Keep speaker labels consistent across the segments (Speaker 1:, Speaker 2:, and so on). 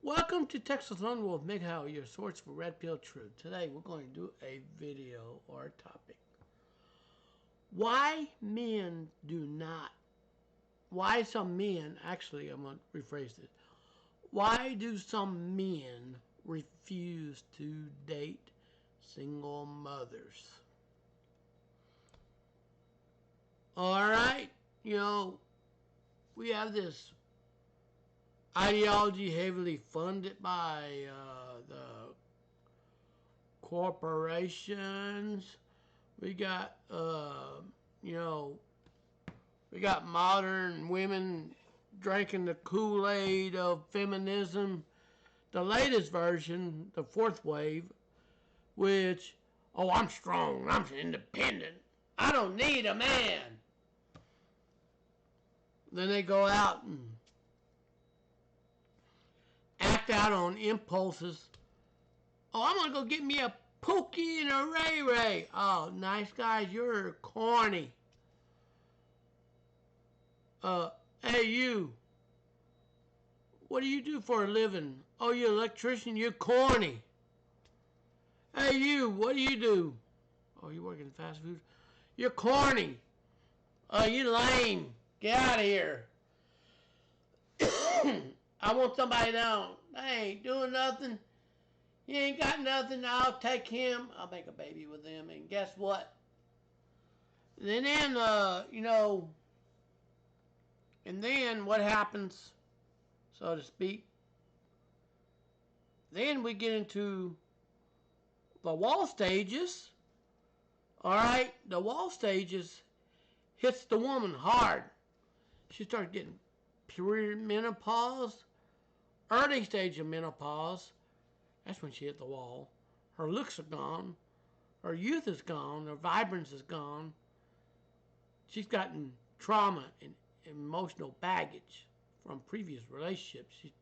Speaker 1: Welcome to Texas Lone Wolf MGTOW, your source for Red Pill Truth. Today we're going to do a video or a topic. Why some men, actually I'm going to rephrase this. Why do some men refuse to date single mothers? Alright, we have this ideology heavily funded by the corporations. We got, we got modern women drinking the Kool-Aid of feminism. The latest version, the fourth wave, which, I'm strong, I'm independent, I don't need a man. Then they go out and act out on impulses. I'm gonna go get me a Pookie and a Ray Ray. Oh, nice guys, you're corny. Hey you, what do you do for a living? Oh, you're an electrician, you're corny. Hey you, what do you do? Oh, you work in fast food? You're corny. Oh, you lame. Get out of here. I want somebody down. I ain't doing nothing. He ain't got nothing. I'll take him. I'll make a baby with him. And guess what? And then, and then what happens, so to speak? Then we get into the wall stages. All right? The wall stages hits the woman hard. She starts getting perimenopause, early stage of menopause. That's when she hit the wall. Her looks are gone. Her youth is gone. Her vibrance is gone. She's gotten trauma and emotional baggage from previous relationships. She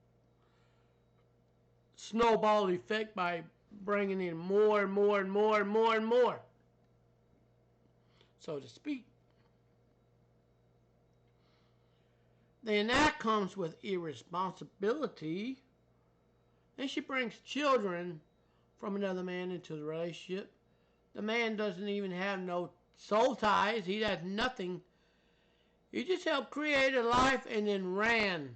Speaker 1: snowball effect by bringing in more and more and more and more and more, so to speak. Then that comes with irresponsibility. Then she brings children from another man into the relationship. The man doesn't even have no soul ties. He has nothing. He just helped create a life and then ran.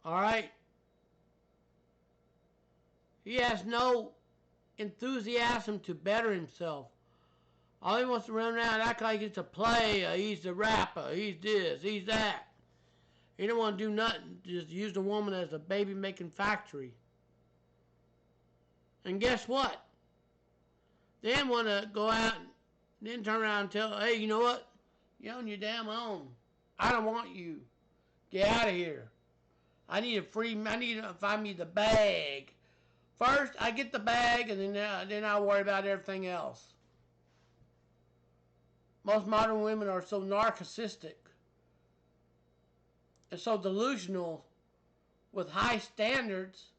Speaker 1: Alright? He has no enthusiasm to better himself. All he wants to run around and act like he's a player, he's a rapper, he's this, he's that. He don't want to do nothing, just use the woman as a baby-making factory. And guess what? Then want to go out and then turn around and tell, hey, you know what? You're on your damn own. I don't want you. Get out of here. I need to find me the bag. First, I get the bag, and then I'll worry about everything else. Most modern women are so narcissistic and so delusional with high standards,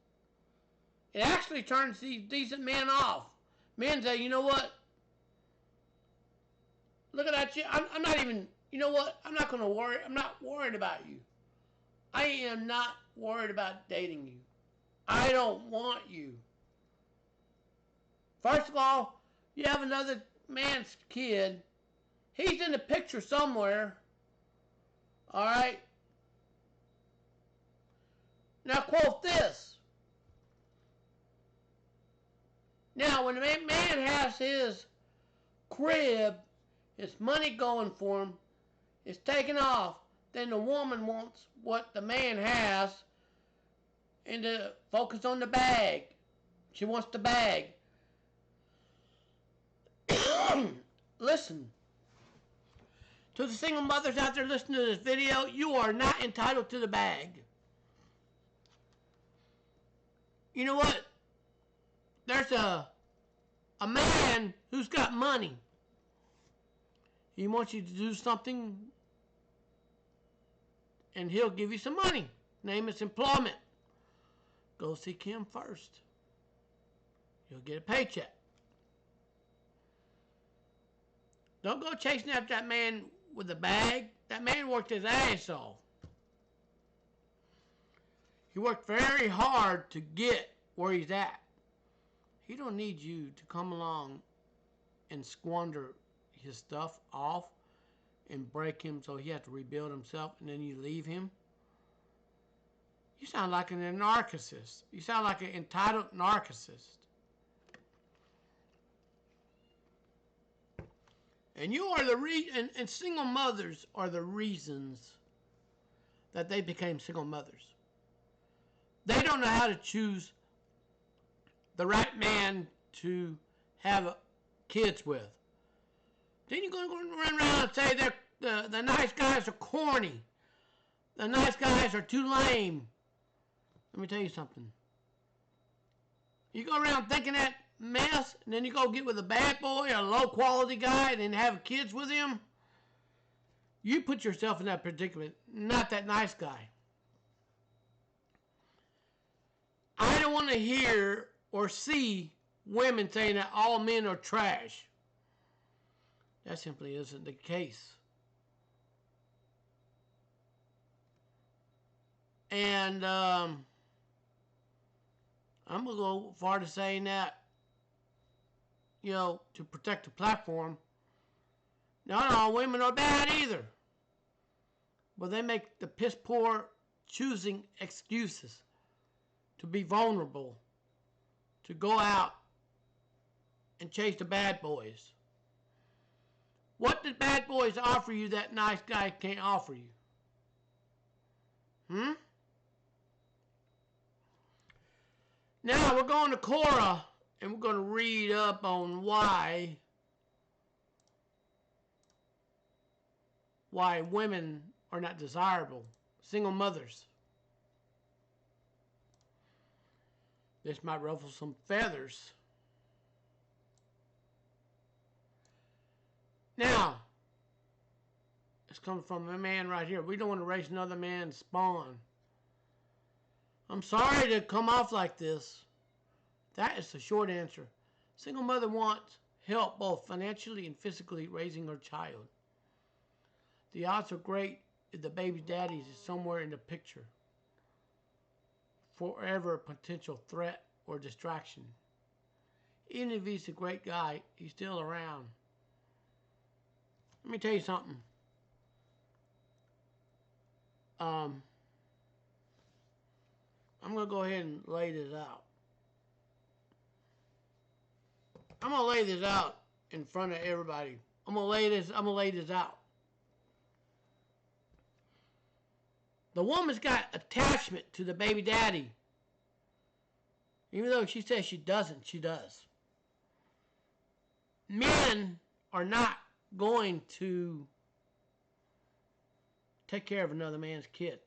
Speaker 1: it actually turns these decent men off. Men say, you know what? Look at that shit. I'm not even, you know what? I'm not going to worry. I'm not worried about you. I am not worried about dating you. I don't want you. First of all, you have another man's kid. He's in the picture somewhere. Alright? Now quote this. Now when the man has his crib, his money going for him, it's taken off, then the woman wants what the man has and to focus on the bag. She wants the bag. Listen. To the single mothers out there listening to this video, you are not entitled to the bag. You know what? There's a man who's got money. He wants you to do something and he'll give you some money. Name is employment. Go seek him first. You'll get a paycheck. Don't go chasing after that man with a bag. That man worked his ass off. He worked very hard to get where he's at. He don't need you to come along and squander his stuff off and break him so he has to rebuild himself and then you leave him. You sound like a narcissist. You sound like an entitled narcissist. And you are and single mothers are the reasons that they became single mothers. They don't know how to choose the right man to have kids with. Then you're going to run around and say the nice guys are corny. The nice guys are too lame. Let me tell you something. You go around thinking that mess, and then you go get with a bad boy or a low quality guy and then have kids with him. You put yourself in that predicament, not that nice guy. I don't want to hear or see women saying that all men are trash. That simply isn't the case. And I'm going to go far to saying that, to protect the platform, not all women are bad either. But they make the piss poor choosing excuses to be vulnerable, to go out and chase the bad boys. What did bad boys offer you that nice guy can't offer you? Now we're going to Quora and we're going to read up on why women are not desirable. Single mothers. This might ruffle some feathers. Now, it's coming from a man right here. We don't want to raise another man's spawn. I'm sorry to come off like this. That is the short answer. Single mother wants help both financially and physically raising her child. The odds are great if the baby daddy is somewhere in the picture. Forever a potential threat or distraction. Even if he's a great guy, he's still around. Let me tell you something. I'm going to go ahead and lay this out. I'm going to lay this out in front of everybody. I'm going to lay this out. The woman's got attachment to the baby daddy. Even though she says she doesn't, she does. Men are not going to take care of another man's kid.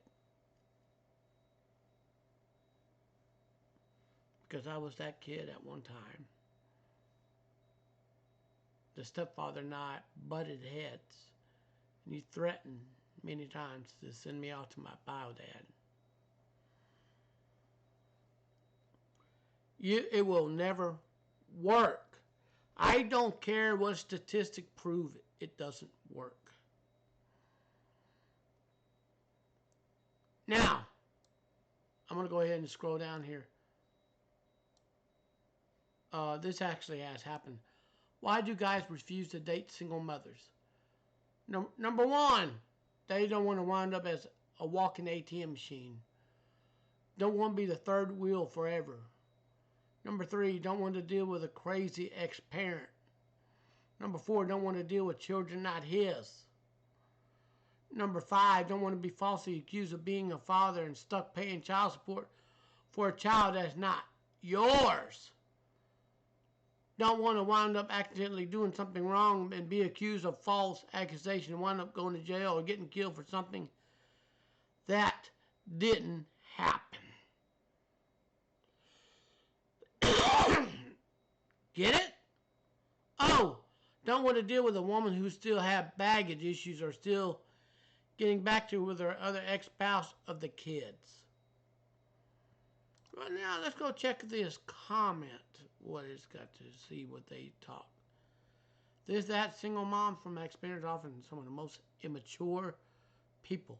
Speaker 1: Because I was that kid at one time. The stepfather and I butted heads. And he threatened many times to send me off to my bio dad. It will never work. I don't care what statistics prove it. It doesn't work. Now, I'm going to go ahead and scroll down here. This actually has happened. Why do guys refuse to date single mothers? Number one, they don't want to wind up as a walking ATM machine. Don't want to be the third wheel forever. Number three, don't want to deal with a crazy ex-parent. Number four, don't want to deal with children not his. Number five, don't want to be falsely accused of being a father and stuck paying child support for a child that's not yours. Don't want to wind up accidentally doing something wrong and be accused of false accusation and wind up going to jail or getting killed for something that didn't happen. Get it? Oh, don't want to deal with a woman who still have baggage issues or still getting back to with her other ex-spouse of the kids. Right now, let's go check this comment. What it's got to see what they talk. That single mom from my experience, often some of the most immature people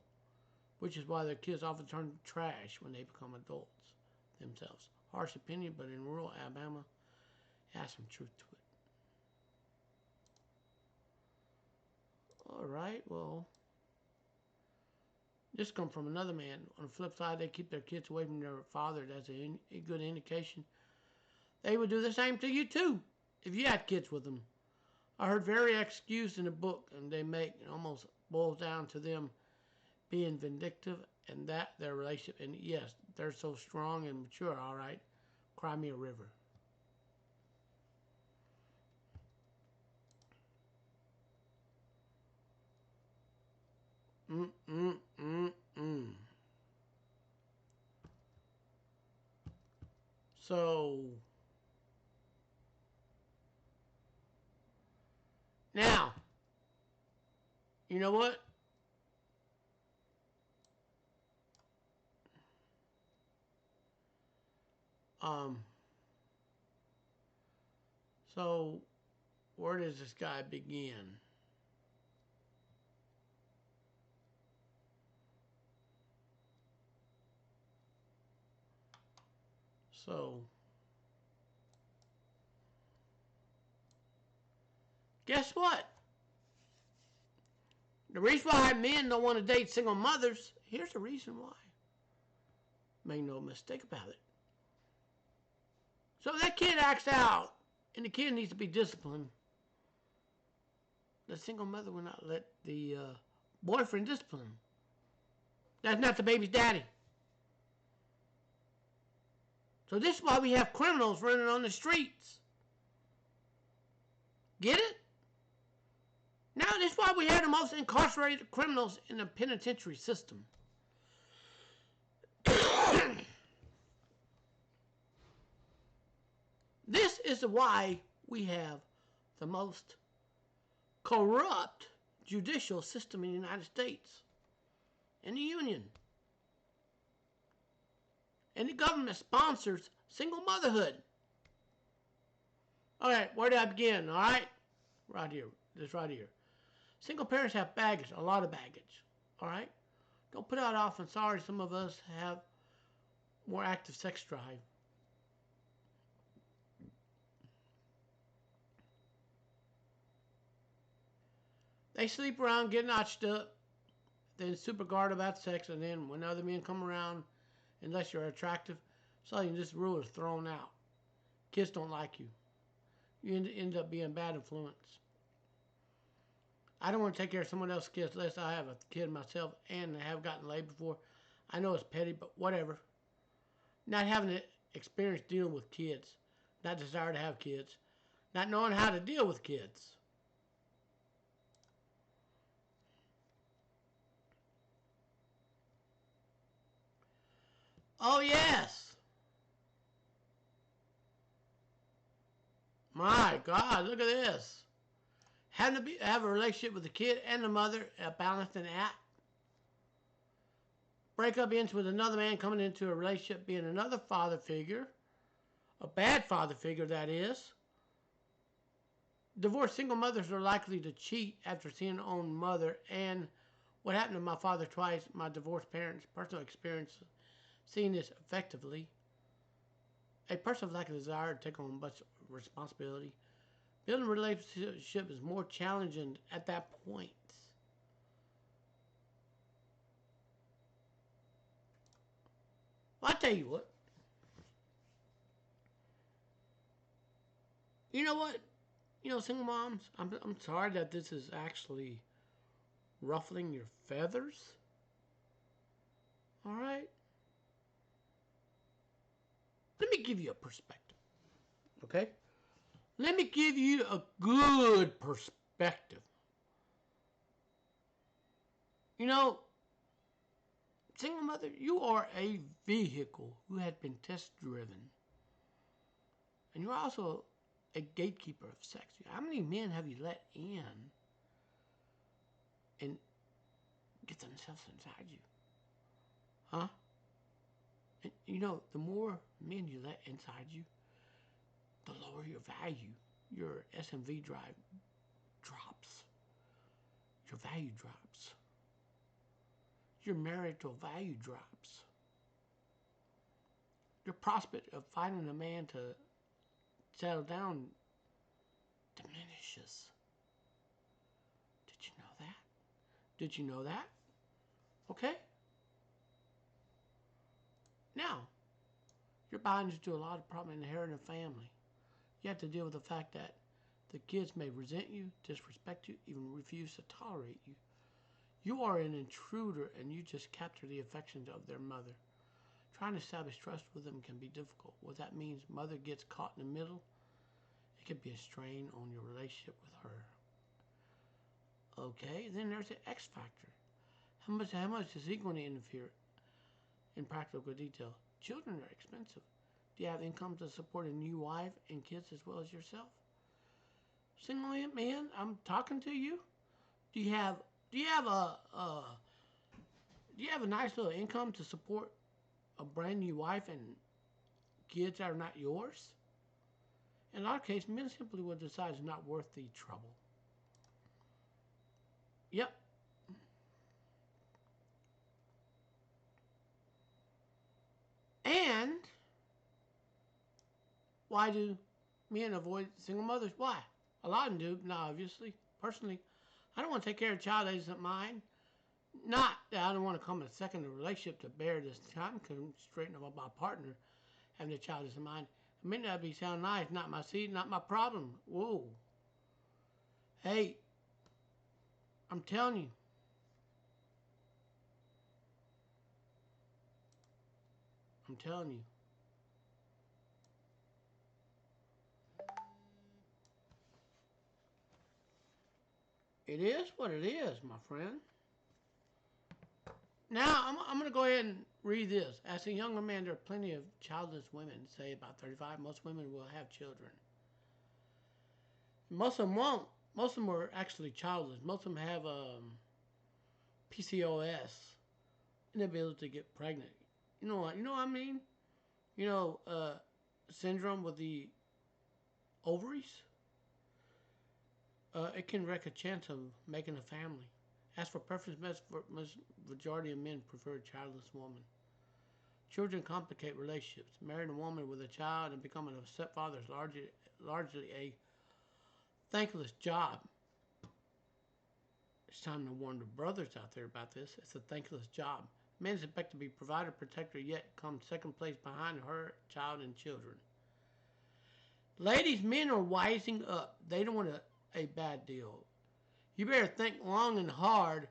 Speaker 1: which is why their kids often turn trash when they become adults themselves. Harsh opinion, but in rural Alabama, it has some truth to it. All right, well, this comes from another man. On the flip side, they keep their kids away from their father. That's a good indication. They would do the same to you too if you had kids with them. I heard very excused in the book, and they make it almost boils down to them being vindictive and that their relationship. And yes, they're so strong and mature. All right, cry me a river. Mm mm mm mm. So now, you know what? Um. So where does this guy begin? So guess what? The reason why men don't want to date single mothers, here's the reason why. Make no mistake about it. So if that kid acts out and the kid needs to be disciplined, the single mother will not let the boyfriend discipline him. That's not the baby's daddy. So this is why we have criminals running on the streets. Get it? Now this is why we have the most incarcerated criminals in the penitentiary system. This is why we have the most corrupt judicial system in the United States and the Union. And the government sponsors single motherhood. All right, where did I begin? All right, right here. This right here. Single parents have baggage, a lot of baggage. All right, don't put out off. And sorry, some of us have more active sex drive. They sleep around, get notched up, then super guard about sex, and then when other men come around, unless you're attractive, suddenly this rule is thrown out. Kids don't like you. You end up being a bad influence. I don't want to take care of someone else's kids unless I have a kid myself and have gotten laid before. I know it's petty, but whatever. Not having the experience dealing with kids. Not desire to have kids. Not knowing how to deal with kids. Oh, yes. My God, look at this. Having to have a relationship with the kid and the mother, a balancing act. Break up ends with another man coming into a relationship being another father figure. A bad father figure, that is. Divorced single mothers are likely to cheat after seeing their own mother. And what happened to my father twice, my divorced parents' personal experience, seeing this effectively. A person with lack of desire to take on much responsibility. Building a relationship is more challenging at that point. Well, I tell you what. You know what? Single moms, I'm sorry that this is actually ruffling your feathers. All right? Let me give you a perspective. Okay? Let me give you a good perspective. Single mother, you are a vehicle who had been test driven. And you're also a gatekeeper of sex. How many men have you let in and get themselves inside you? Huh? And the more men you let inside you, the lower your value. Your SMV drive drops. Your value drops. your marital value drops. Your prospect of finding a man to settle down diminishes. Did you know that? Did you know that? Okay? Now, you're bound into a lot of problems inheriting a family. You have to deal with the fact that the kids may resent you, disrespect you, even refuse to tolerate you. You are an intruder and you just capture the affections of their mother. Trying to establish trust with them can be difficult. What that means, mother gets caught in the middle. It can be a strain on your relationship with her. Okay, then there's the X factor. How much is he going to interfere in practical detail? Children are expensive. Do you have income to support a new wife and kids as well as yourself? Single man, I'm talking to you. Do you have a nice little income to support a brand new wife and kids that are not yours? In a lot of cases, men simply will decide it's not worth the trouble. Yep. And why do men avoid single mothers? Why? A lot of them do. Now, obviously, personally, I don't want to take care of a child that isn't mine. Not that I don't want to come a second in a relationship to bear this time constraint of my partner having a child isn't mine. It may not be sound nice, not my seed, not my problem. Whoa. Hey, I'm telling you. I'm telling you. It is what it is, my friend. Now, I'm going to go ahead and read this. As a younger man, there are plenty of childless women, say about 35. Most women will have children. Most of them won't. Most of them are actually childless. Most of them have PCOS, inability to get pregnant. You know what? You know what I mean? You know, syndrome with the ovaries. It can wreck a chance of making a family. As for preference, majority of men prefer a childless woman. Children complicate relationships. Marrying a woman with a child and becoming a stepfather is largely a thankless job. It's time to warn the brothers out there about this. It's a thankless job. Men is expected to be provider, protector, yet come second place behind her, child, and children. Ladies, men are wising up. They don't want a bad deal. You better think long and hard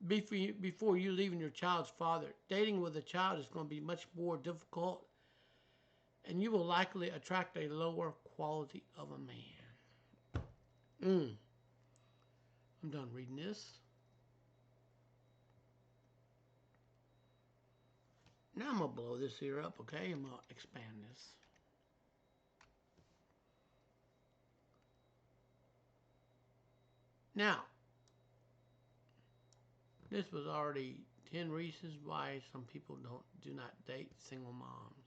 Speaker 1: before you leaving your child's father. Dating with a child is going to be much more difficult, and you will likely attract a lower quality of a man. I'm done reading this. Now I'm going to blow this here up, okay? I'm going to expand this. Now, this was already 10 reasons why some people do not date single moms.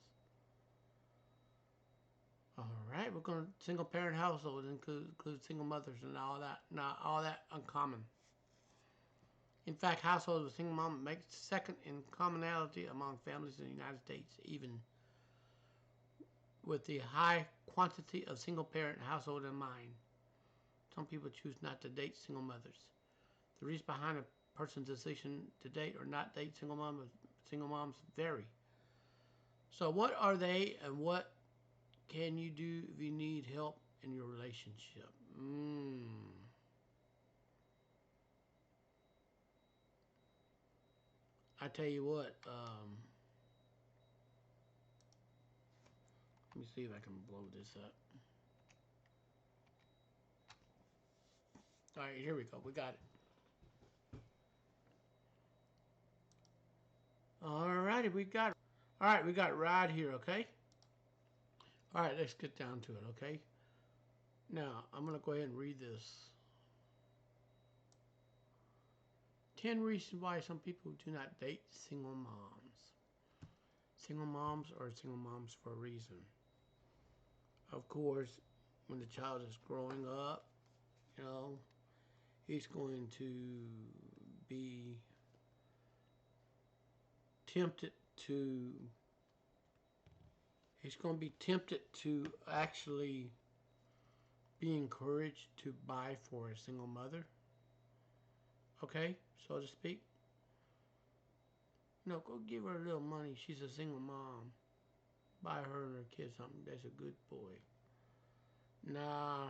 Speaker 1: Alright, we're going to single parent households include single mothers and all that. Not all that uncommon. In fact, households with single mom make second in commonality among families in the United States, even with the high quantity of single parent household in mind. Some people choose not to date single mothers. The reason behind a person's decision to date or not date single moms vary. So what are they and what can you do if you need help in your relationship? I tell you what, let me see if I can blow this up. All right, here we go. We got it. All righty, we got it. All right, we got it right here, okay? All right, let's get down to it, okay? Now, I'm going to go ahead and read this. 10 reasons why some people do not date single moms. Single moms are single moms for a reason. Of course, when the child is growing up, you know, he's going to be tempted to he's going to be tempted to actually be encouraged to buy for a single mother, okay, so to speak. Go give her a little money. She's a single mom. Buy her and her kids something. That's a good boy. Nah,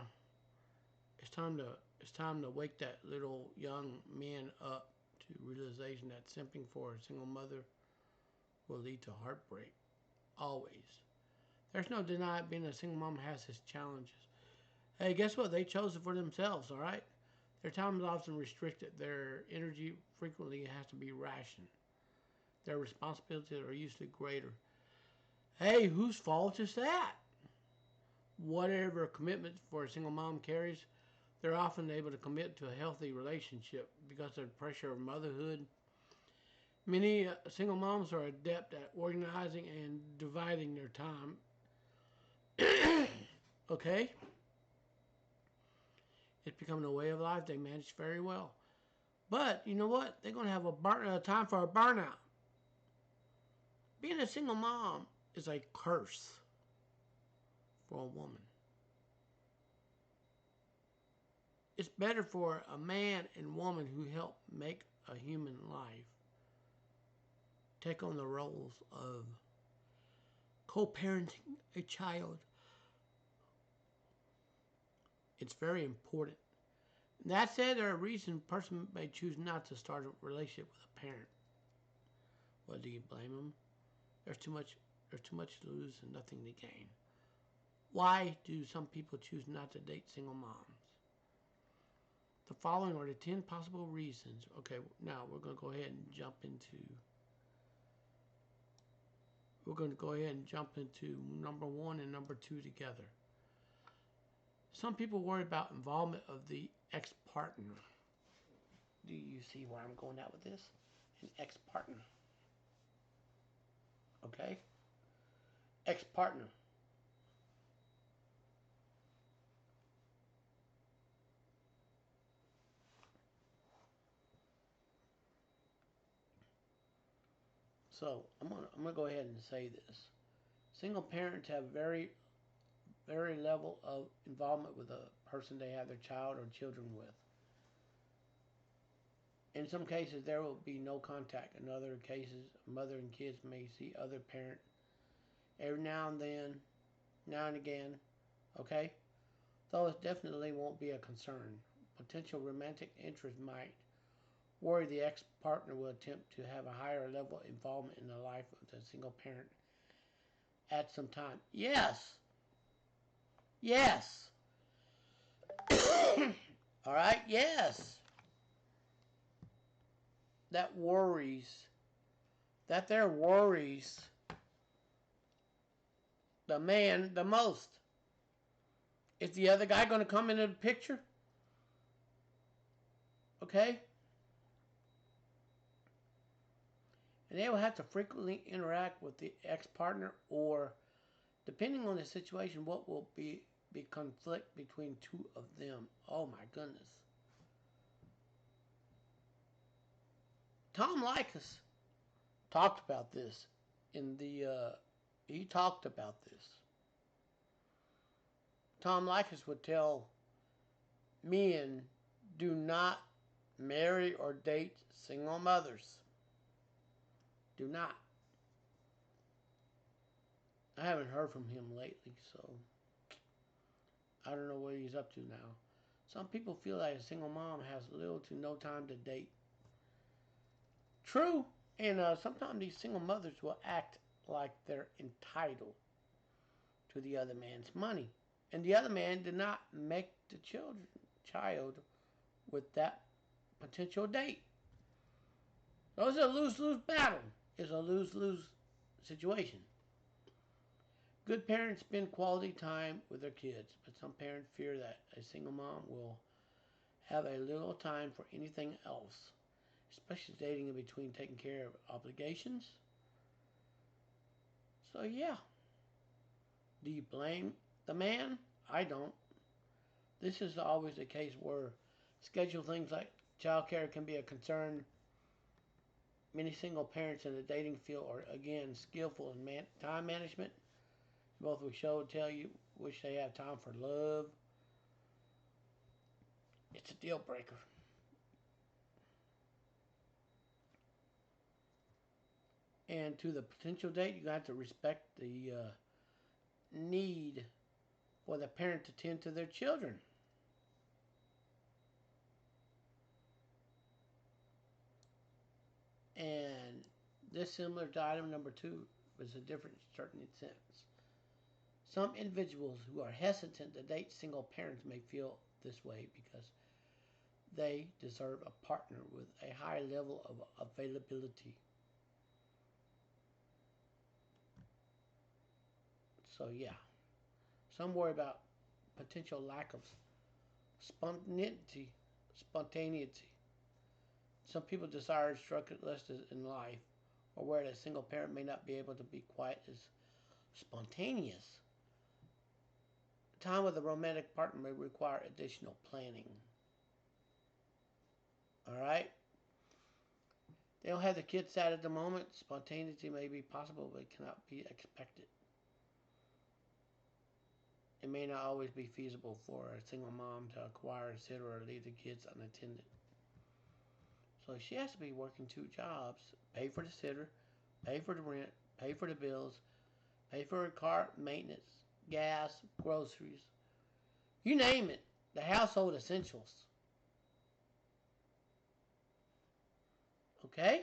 Speaker 1: it's time to wake that little young man up to realization that simping for a single mother will lead to heartbreak. Always. There's no denying being a single mom has its challenges. Hey, guess what? They chose it for themselves, all right? Their time is often restricted. Their energy frequently has to be rationed. Their responsibilities are usually greater. Hey, whose fault is that? Whatever commitment for a single mom carries, they're often able to commit to a healthy relationship because of the pressure of motherhood. Many single moms are adept at organizing and dividing their time. Okay? It's becoming a way of life they manage very well. But you know what? They're going to have a time for a burnout. Being a single mom is a curse for a woman. It's better for a man and woman who help make a human life take on the roles of co-parenting a child. It's very important. That said, there are reasons a person may choose not to start a relationship with a parent. Well, do you blame them? There's too much to lose and nothing to gain. Why do some people choose not to date single moms? The following are the 10 possible reasons. Okay, now we're going to go ahead and jump into number 1 and number 2 together. Some people worry about involvement of the ex-partner. Do you see where I'm going at with this? An ex-partner. Okay? Ex-partner. So I'm gonna go ahead and say this. Single parents have very level of involvement with the person they have their child or children with. In some cases, there will be no contact. In other cases, mother and kids may see other parent every now and then, now and again. Okay, though it definitely won't be a concern. Potential romantic interest might worry the ex-partner will attempt to have a higher level of involvement in the life of the single parent at some time. Yes. Yes. All right. Yes. That there worries the man the most. Is the other guy going to come into the picture? Okay? And they will have to frequently interact with the ex-partner, or depending on the situation, what will be conflict between two of them. Oh my goodness. Tom Likas talked about this he talked about this. Tom Likas would tell men, do not marry or date single mothers. Do not. I haven't heard from him lately, so I don't know what he's up to now. Some people feel like a single mom has little to no time to date. True, and sometimes these single mothers will act like they're entitled to the other man's money. And the other man did not make the child with that potential date. So it's a lose-lose battle. It's a lose-lose situation. Good parents spend quality time with their kids, but some parents fear that a single mom will have a little time for anything else, especially dating in between taking care of obligations. So yeah, do you blame the man? I don't. This is always a case where schedule things like childcare can be a concern. Many single parents in the dating field are, again, skillful in time management. Both will show tell you wish they have time for love. It's a deal breaker. And to the potential date, you got to respect the need for the parent to tend to their children. And this, similar to item number 2, is a different certain sense. Some individuals who are hesitant to date single parents may feel this way because they deserve a partner with a high level of availability. So yeah, some worry about potential lack of spontaneity. Some people desire structured lists in life, or where a single parent may not be able to be quite as spontaneous. Time with a romantic partner may require additional planning. Alright? They don't have the kids out at the moment. Spontaneity may be possible, but it cannot be expected. It may not always be feasible for a single mom to acquire a sitter or leave the kids unattended. So she has to be working 2 jobs, pay for the sitter, pay for the rent, pay for the bills, pay for her car maintenance, gas, groceries, you name it, the household essentials. Okay?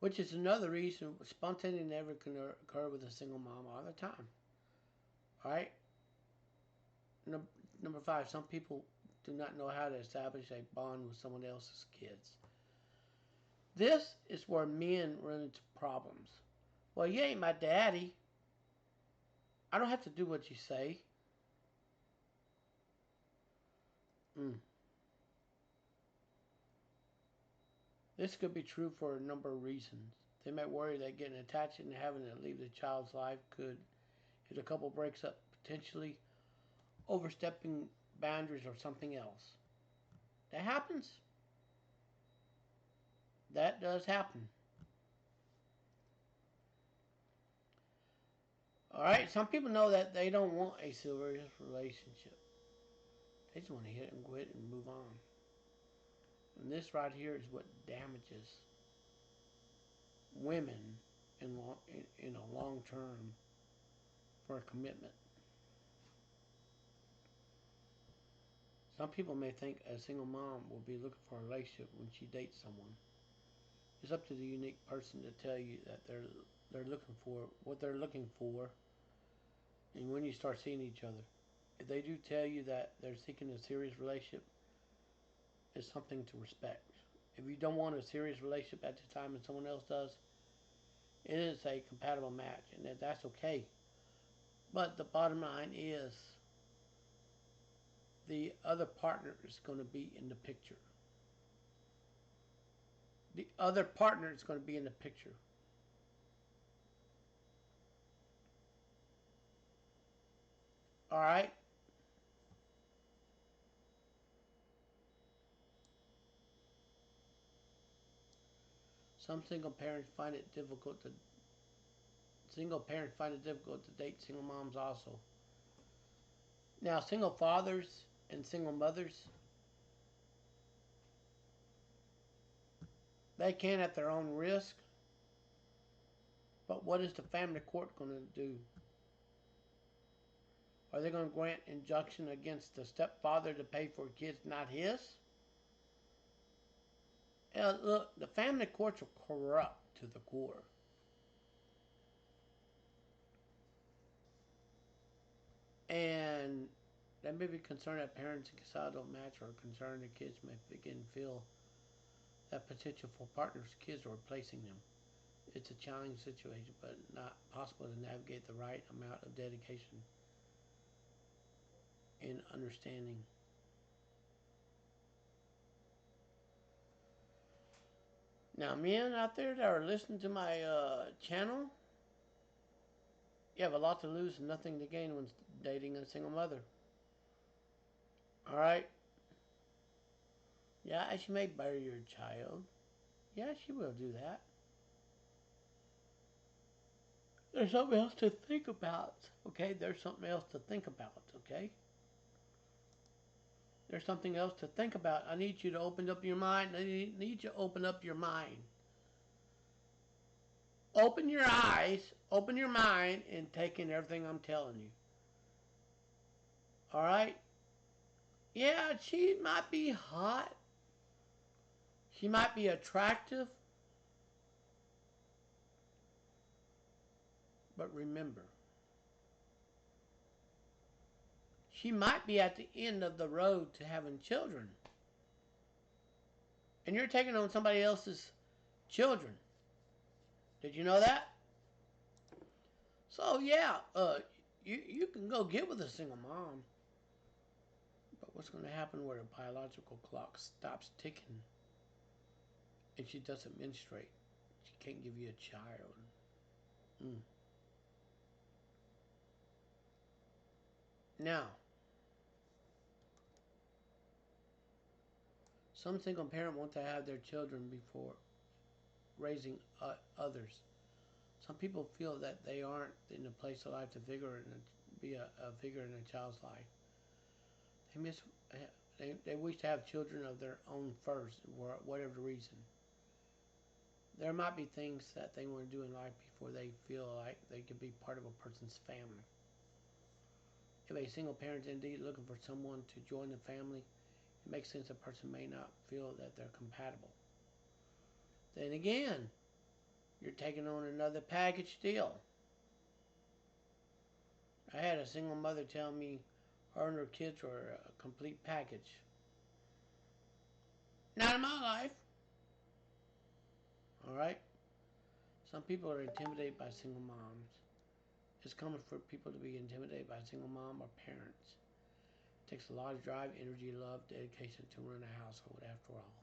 Speaker 1: Which is another reason spontaneity never can occur with a single mom all the time. Alright? Number 5, some people do not know how to establish a bond with someone else's kids. This is where men run into problems. Well, you ain't my daddy. I don't have to do what you say. This could be true for a number of reasons. They might worry that getting attached and having to leave the child's life could, if the couple breaks up, potentially overstepping boundaries or something else. That happens. That does happen. Alright, some people know that they don't want a serious relationship. They just want to hit and quit and move on. And this right here is what damages women in a long term for a commitment. Some people may think a single mom will be looking for a relationship when she dates someone. It's up to the unique person to tell you that they're looking for what they're looking for, and when you start seeing each other. If they do tell you that they're seeking a serious relationship, it's something to respect. If you don't want a serious relationship at the time and someone else does, it is a compatible match, and that's okay. But the bottom line is the other partner is going to be in the picture. The other partner is going to be in the picture. All right? Some single parents find it difficult to date single moms also. Now, single fathers and single mothers, they can at their own risk. But what is the family court going to do? Are they going to grant injunction against the stepfather to pay for kids not his? Look, the family courts are corrupt to the core. And they may be concerned that parents in society don't match, or concerned that kids may begin to feel that potential for partners' kids are replacing them. It's a challenging situation, but not possible to navigate the right amount of dedication and understanding. Now, men out there that are listening to my channel, you have a lot to lose and nothing to gain when dating a single mother. All right? Yeah, she may bury your child. Yeah, she will do that. There's something else to think about. Okay, there's something else to think about. Okay, there's something else to think about. I need you to open up your mind. I need you to open up your mind. Open your eyes, open your mind, and take in everything I'm telling you. All right? Yeah, she might be hot. She might be attractive. But remember, she might be at the end of the road to having children. And you're taking on somebody else's children. Did you know that? So yeah, you can go get with a single mom. But what's going to happen where the biological clock stops ticking and she doesn't menstruate? She can't give you a child. Mm. Now, some single parent want to have their children before raising others. Some people feel that they aren't in a place of life to be a figure in a child's life. They miss. They wish to have children of their own first, for whatever reason. There might be things that they want to do in life before they feel like they could be part of a person's family. If a single parent is indeed looking for someone to join the family, it makes sense a person may not feel that they're compatible. Then again, you're taking on another package deal. I had a single mother tell me her and her kids were a complete package. Not in my life. Alright? Some people are intimidated by single moms. It's common for people to be intimidated by a single mom or parents. It takes a lot of drive, energy, love, dedication to run a household after all.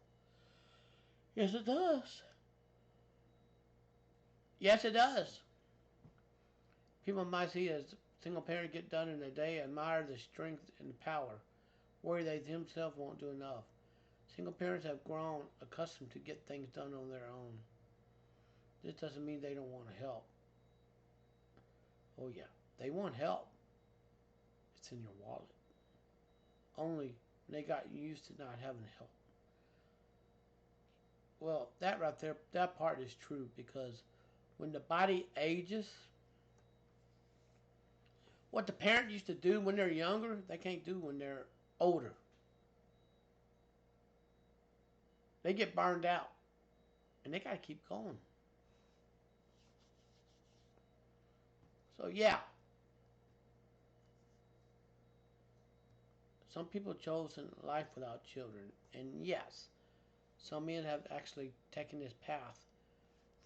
Speaker 1: Yes, it does. Yes, it does. People might see a single parent get done in a day, admire the strength and power, worry they themselves won't do enough. Single parents have grown accustomed to get things done on their own. This doesn't mean they don't want to help. Oh yeah, they want help. It's in your wallet. Only they got used to not having help. Well, that right there, that part is true because when the body ages, what the parent used to do when they're younger, they can't do when they're older. They get burned out and they got to keep going. So yeah, some people chose a life without children, and yes, some men have actually taken this path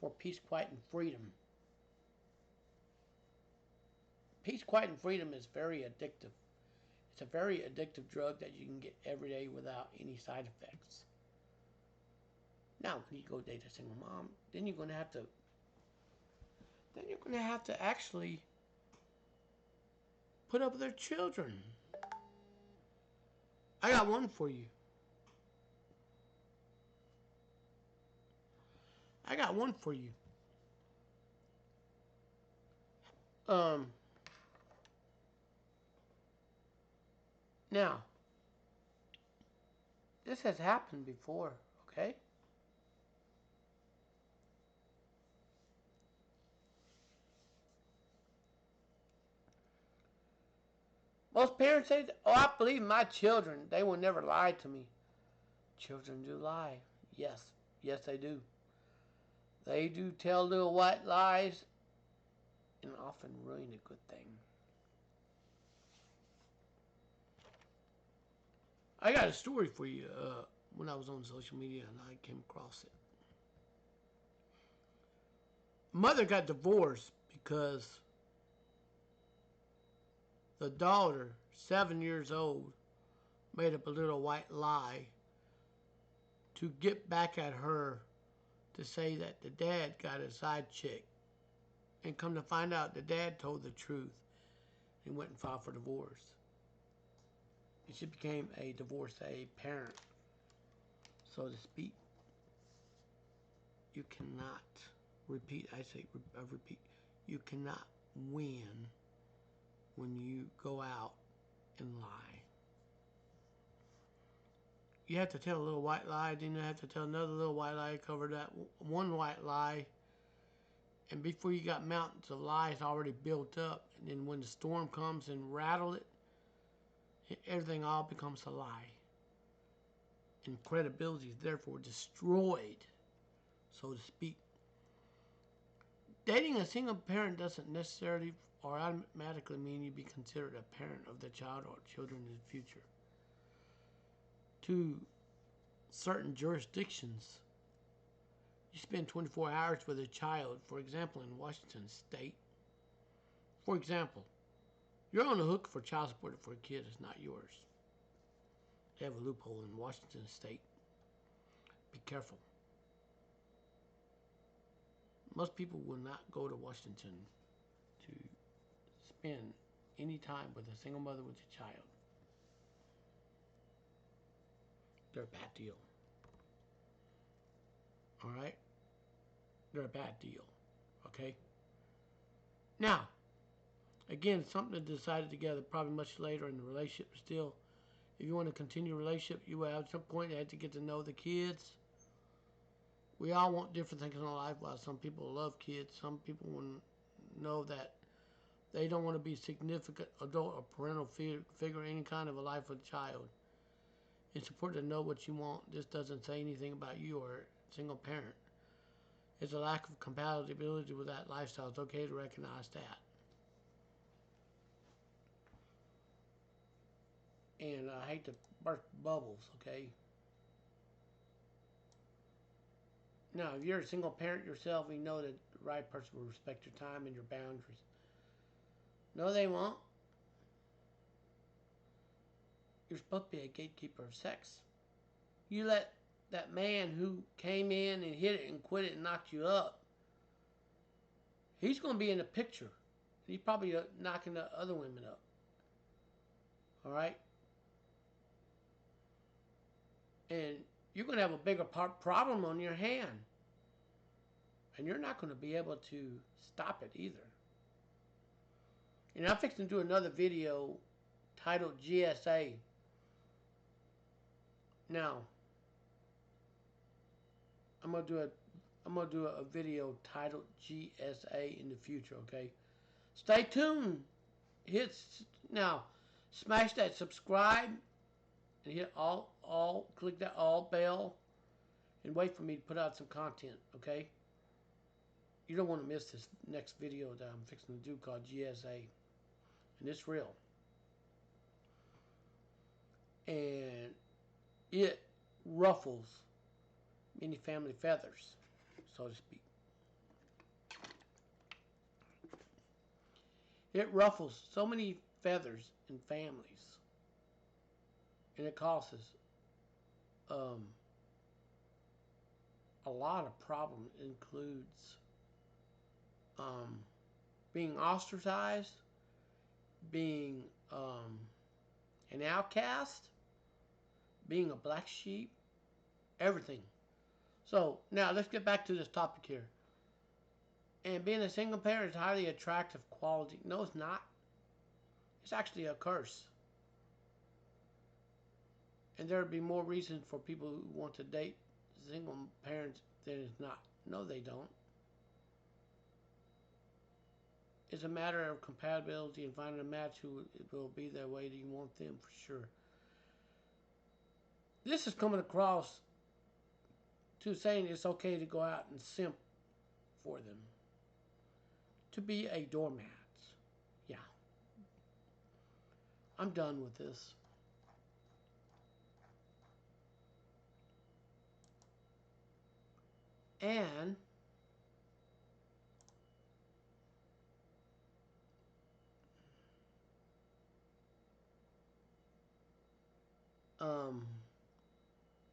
Speaker 1: for peace, quiet, and freedom. Peace, quiet, and freedom is very addictive. It's a very addictive drug that you can get every day without any side effects. Now, when you go date a single mom, then you're going to have to actually put up with their children. I got one for you. I got one for you. Um, Now, this has happened before, okay? Most parents say, oh, I believe my children. They will never lie to me. Children do lie. Yes. Yes, they do. They do tell little white lies and often ruin a good thing. I got a story for you when I was on social media and I came across it. Mother got divorced because the daughter, 7 years old, made up a little white lie to get back at her to say that the dad got a side chick. And come to find out, the dad told the truth and went and filed for divorce. And she became a divorcee parent. so to speak. You cannot repeat. I repeat. You cannot win when you go out and lie. You have to tell a little white lie, then you have to tell another little white lie to cover that one white lie. And before you got mountains of lies already built up, and then when the storm comes and rattle it, everything all becomes a lie. And credibility is therefore destroyed, so to speak. Dating a single parent doesn't necessarily or automatically mean you be considered a parent of the child or children in the future. To certain jurisdictions, you spend 24 hours with a child, for example, in Washington State. For example, you're on the hook for child support for a kid that's not yours. They have a loophole in Washington State. Be careful. Most people will not go to Washington to spend any time with a single mother with a child. They're a bad deal. All right? They're a bad deal. Okay? Now, again, something to decide together probably much later in the relationship. Still, if you want to continue a relationship, you will at some point have to get to know the kids. We all want different things in our life. While some people love kids, some people want to know that they don't want to be significant adult or parental figure in any kind of a life with a child. It's important to know what you want. This doesn't say anything about you or a single parent. It's a lack of compatibility with that lifestyle. It's okay to recognize that. And I hate to burst bubbles, okay? Now, if you're a single parent yourself, you know that the right person will respect your time and your boundaries. No, they won't. You're supposed to be a gatekeeper of sex. You let that man who came in and hit it and quit it and knocked you up, he's going to be in the picture. He's probably knocking the other women up. All right? And you're going to have a bigger problem on your hand. And you're not going to be able to stop it either. And I'm fixing to do another video titled GSA. Now, I'm gonna do a video titled GSA in the future. Okay, stay tuned. Now, smash that subscribe and hit click that all bell, and wait for me to put out some content. Okay, you don't want to miss this next video that I'm fixing to do called GSA, and it's real. And it ruffles many family feathers, so to speak. It ruffles so many feathers in families, and it causes a lot of problems. It includes being ostracized, being an outcast, being a black sheep, everything. So now let's get back to this topic here. And being a single parent is a highly attractive quality. No, it's not. It's actually a curse. And there would be more reasons for people who want to date single parents than it's not. No, they don't. It's a matter of compatibility and finding a match who will be the way that you want them for sure. This is coming across to saying it's okay to go out and simp for them. To be a doormat. Yeah. I'm done with this. And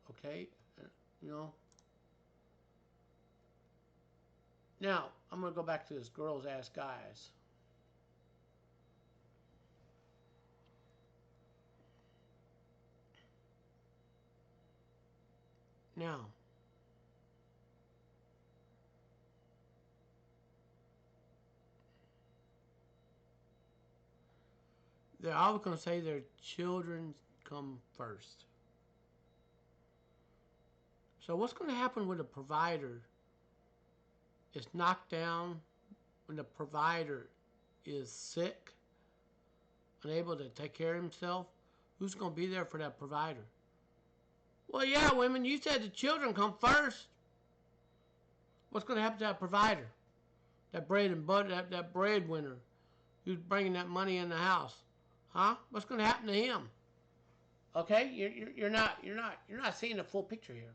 Speaker 1: okay, you know. Now, I'm going to go back to this girls ask guys. Now, they're always going to say their children come first. So what's going to happen when the provider is knocked down, when the provider is sick, unable to take care of himself? Who's going to be there for that provider? Well, yeah, women, you said the children come first. What's going to happen to that provider? That bread and butter, that breadwinner who's bringing that money in the house? Huh? What's going to happen to him? Okay, you're not seeing the full picture here.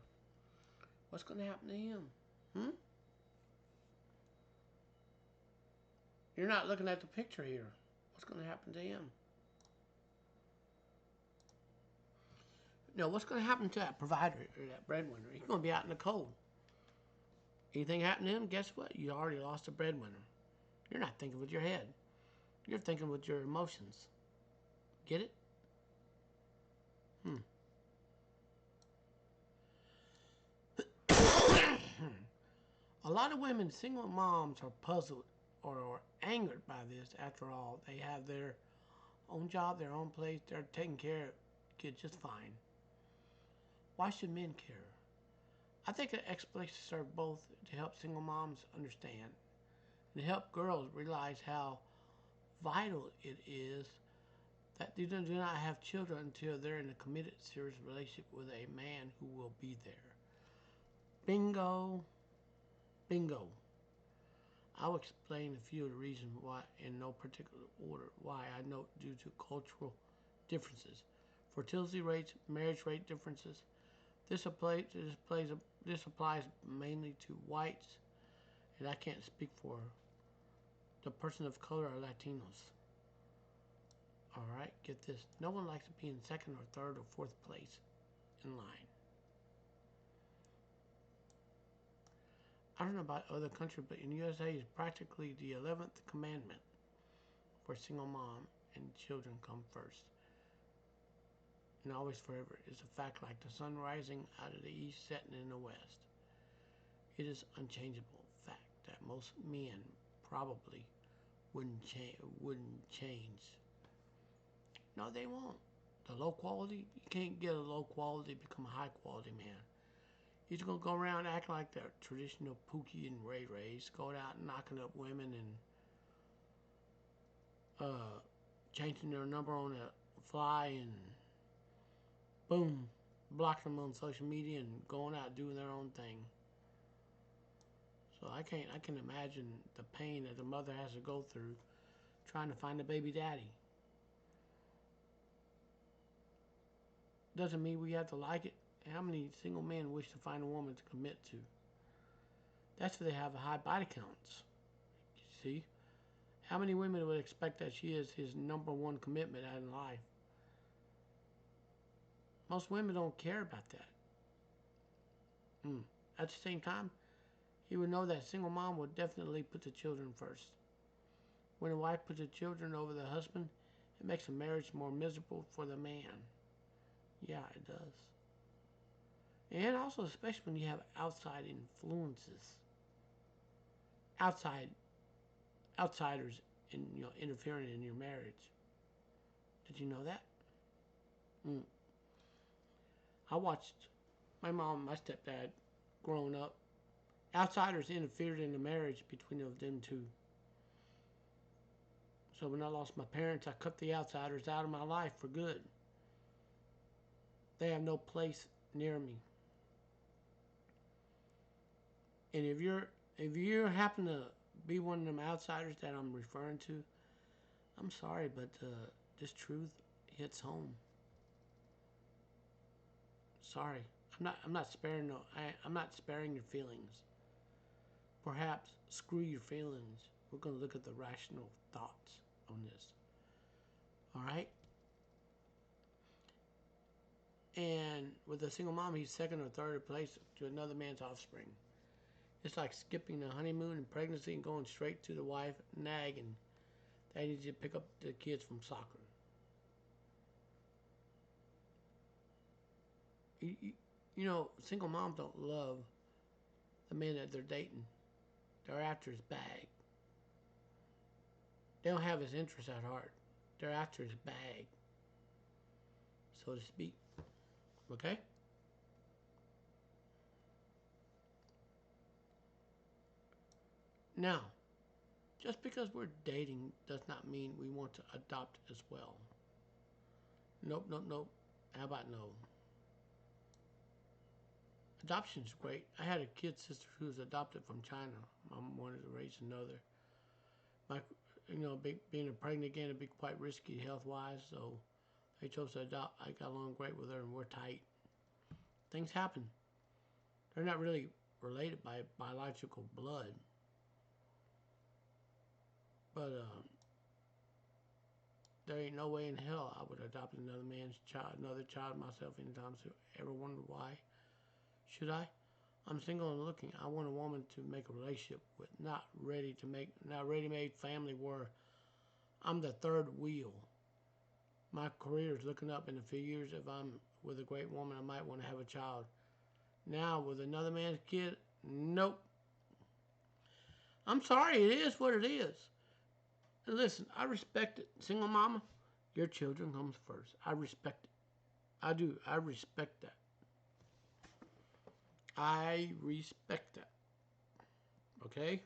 Speaker 1: What's going to happen to him? Hmm? You're not looking at the picture here. What's going to happen to him? No, what's going to happen to that provider or that breadwinner? He's going to be out in the cold. Anything happen to him, guess what? You already lost a breadwinner. You're not thinking with your head. You're thinking with your emotions. Get it? A lot of women, single moms, are puzzled or angered by this. After all, they have their own job, their own place. They're taking care of kids just fine. Why should men care? I think an explanation serves both to help single moms understand and to help girls realize how vital it is that they do not have children until they're in a committed, serious relationship with a man who will be there. Bingo. Bingo. I'll explain a few of the reasons why, in no particular order, why I note due to cultural differences, fertility rates, marriage rate differences. This applies mainly to whites, and I can't speak for the person of color or Latinos. All right, get this. No one likes to be in second or third or fourth place in line. I don't know about other countries, but in the USA, it's practically the 11th commandment for a single mom and children come first. And always forever is a fact like the sun rising out of the east, setting in the west. It is unchangeable fact that most men probably wouldn't change. No, they won't. The low quality, you can't get a low quality become a high quality man. He's gonna go around acting like the traditional Pookie and Ray Rays, going out and knocking up women and changing their number on a fly and boom, blocking them on social media and going out doing their own thing. So I can imagine the pain that the mother has to go through trying to find a baby daddy. Doesn't mean we have to like it. How many single men wish to find a woman to commit to? That's why they have high body counts. See? How many women would expect that she is his number one commitment in life? Most women don't care about that. At the same time, he would know that single mom would definitely put the children first. When a wife puts the children over the husband, it makes a marriage more miserable for the man. Yeah, it does. And also, especially when you have outside influences, outsiders interfering in your marriage. Did you know that? Mm. I watched my mom and my stepdad growing up. Outsiders interfered in the marriage between them two. So when I lost my parents, I cut the outsiders out of my life for good. They have no place near me. And if you happen to be one of them outsiders that I'm referring to, I'm sorry, but this truth hits home. Sorry, I'm not sparing I'm not sparing your feelings. Perhaps screw your feelings. We're gonna look at the rational thoughts on this. All right. And with a single mom, he's second or third place to another man's offspring. It's like skipping the honeymoon and pregnancy and going straight to the wife, nagging that needs to pick up the kids from soccer. You know, single moms don't love the men that they're dating. They're after his bag. They don't have his interest at heart. They're after his bag, so to speak. Okay? Now, just because we're dating does not mean we want to adopt as well. Nope, nope, nope. How about no? Adoption's great. I had a kid sister who was adopted from China. Mom wanted to raise another. My, being a pregnant again would be quite risky health wise, so I chose to adopt. I got along great with her, and we're tight. Things happen. They're not really related by biological blood, but there ain't no way in hell I would adopt another man's child, another child myself anytime soon. Ever wondered why? Should I? I'm single and looking. I want a woman to make a relationship with, not ready-made family where I'm the third wheel. My career is looking up in a few years. If I'm with a great woman, I might want to have a child. Now, with another man's kid, nope. I'm sorry, it is what it is. And listen, I respect it. Single mama, your children comes first. I respect it. I do. I respect that. I respect that. Okay?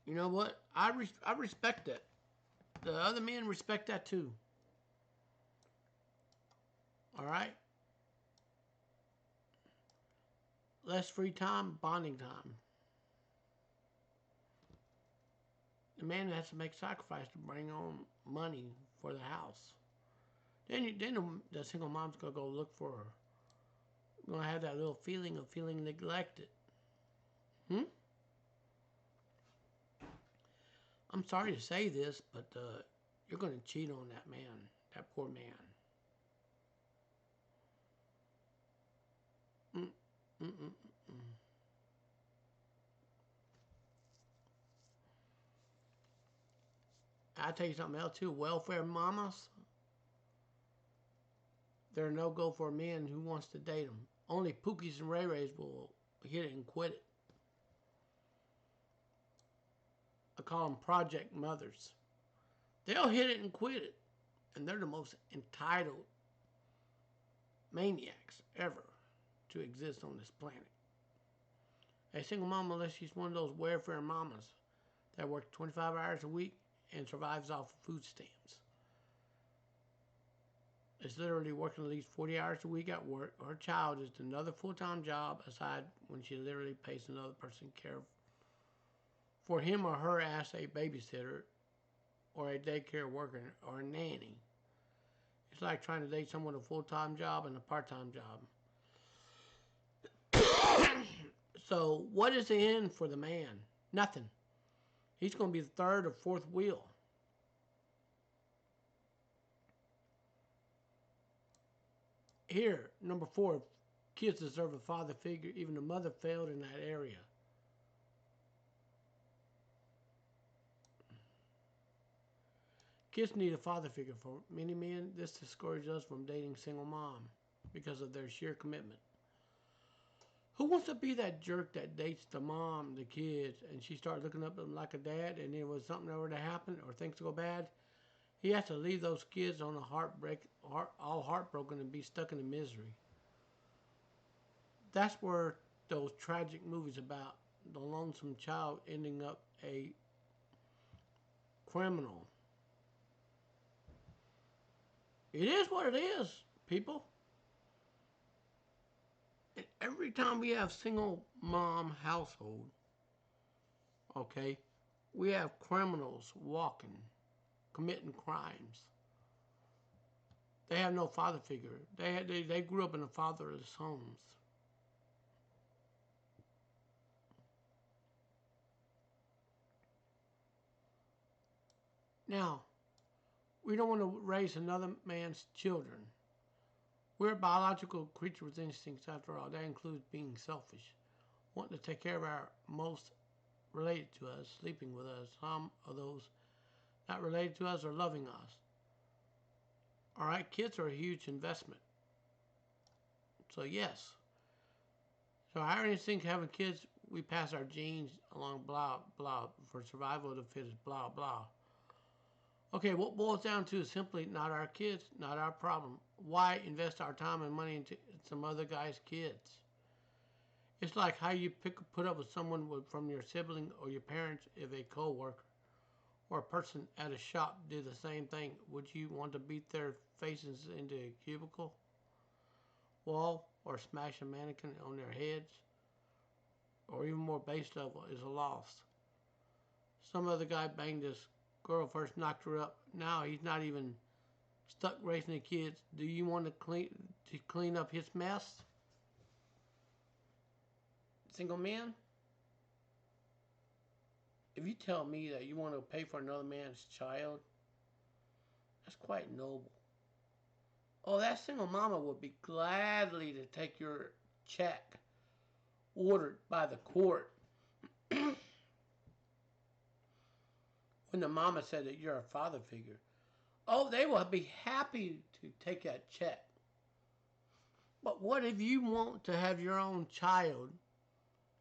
Speaker 1: You know what? I respect that. The other men respect that too. All right? Less free time, bonding time. The man has to make sacrifice to bring on money for the house. Then the single mom's gonna go look for her. Gonna have that little feeling of feeling neglected. I'm sorry to say this, but you're gonna cheat on that man, that poor man. Mm-mm-mm-mm. I'll tell you something else too. Welfare mamas, they're no go for men who wants to date them. Only Pookies and Ray Rays will hit it and quit it. I call them project mothers. They'll hit it and quit it. And they're the most entitled maniacs ever to exist on this planet. A single mom, unless she's one of those welfare mamas that works 25 hours a week and survives off of food stamps. Is literally working at least 40 hours a week at work. Her child is another full-time job aside when she literally pays another person care for him or her as a babysitter or a daycare worker or a nanny. It's like trying to date someone with a full-time job and a part-time job. So what is the end for the man? Nothing. He's going to be the third or fourth wheel. Here, number 4, kids deserve a father figure. Even the mother failed in that area. Kids need a father figure. For many men, this discourages us from dating single mom because of their sheer commitment. Who wants to be that jerk that dates the mom, the kids, and she starts looking up at him like a dad, and then when something ever to happen or things go bad, he has to leave those kids on all heartbroken and be stuck in the misery. That's where those tragic movies about the lonesome child ending up a criminal. It is what it is, people. And every time we have single mom household, okay, we have criminals walking, committing crimes. They have no father figure. They grew up in a fatherless homes. Now, we don't want to raise another man's children. We're a biological creature with instincts after all. That includes being selfish, wanting to take care of our most related to us, sleeping with us. Some of those not related to us are loving us. All right, kids are a huge investment. So yes. So I already think having kids, we pass our genes along, blah blah, for survival of the fittest, blah blah. Okay, what boils down to is simply not our kids, not our problem. Why invest our time and money into some other guy's kids? It's like how you put up with someone from your sibling or your parents if a co-worker or a person at a shop did the same thing. Would you want to beat their faces into a cubicle wall or smash a mannequin on their heads? Or even more base level is a loss. Some other guy banged this girl, first knocked her up. Now he's not even stuck raising the kids. Do you want to clean up his mess? Single man? If you tell me that you want to pay for another man's child, that's quite noble. Oh, that single mama would be gladly to take your check ordered by the court when the mama said that you're a father figure. Oh, they will be happy to take that check. But what if you want to have your own child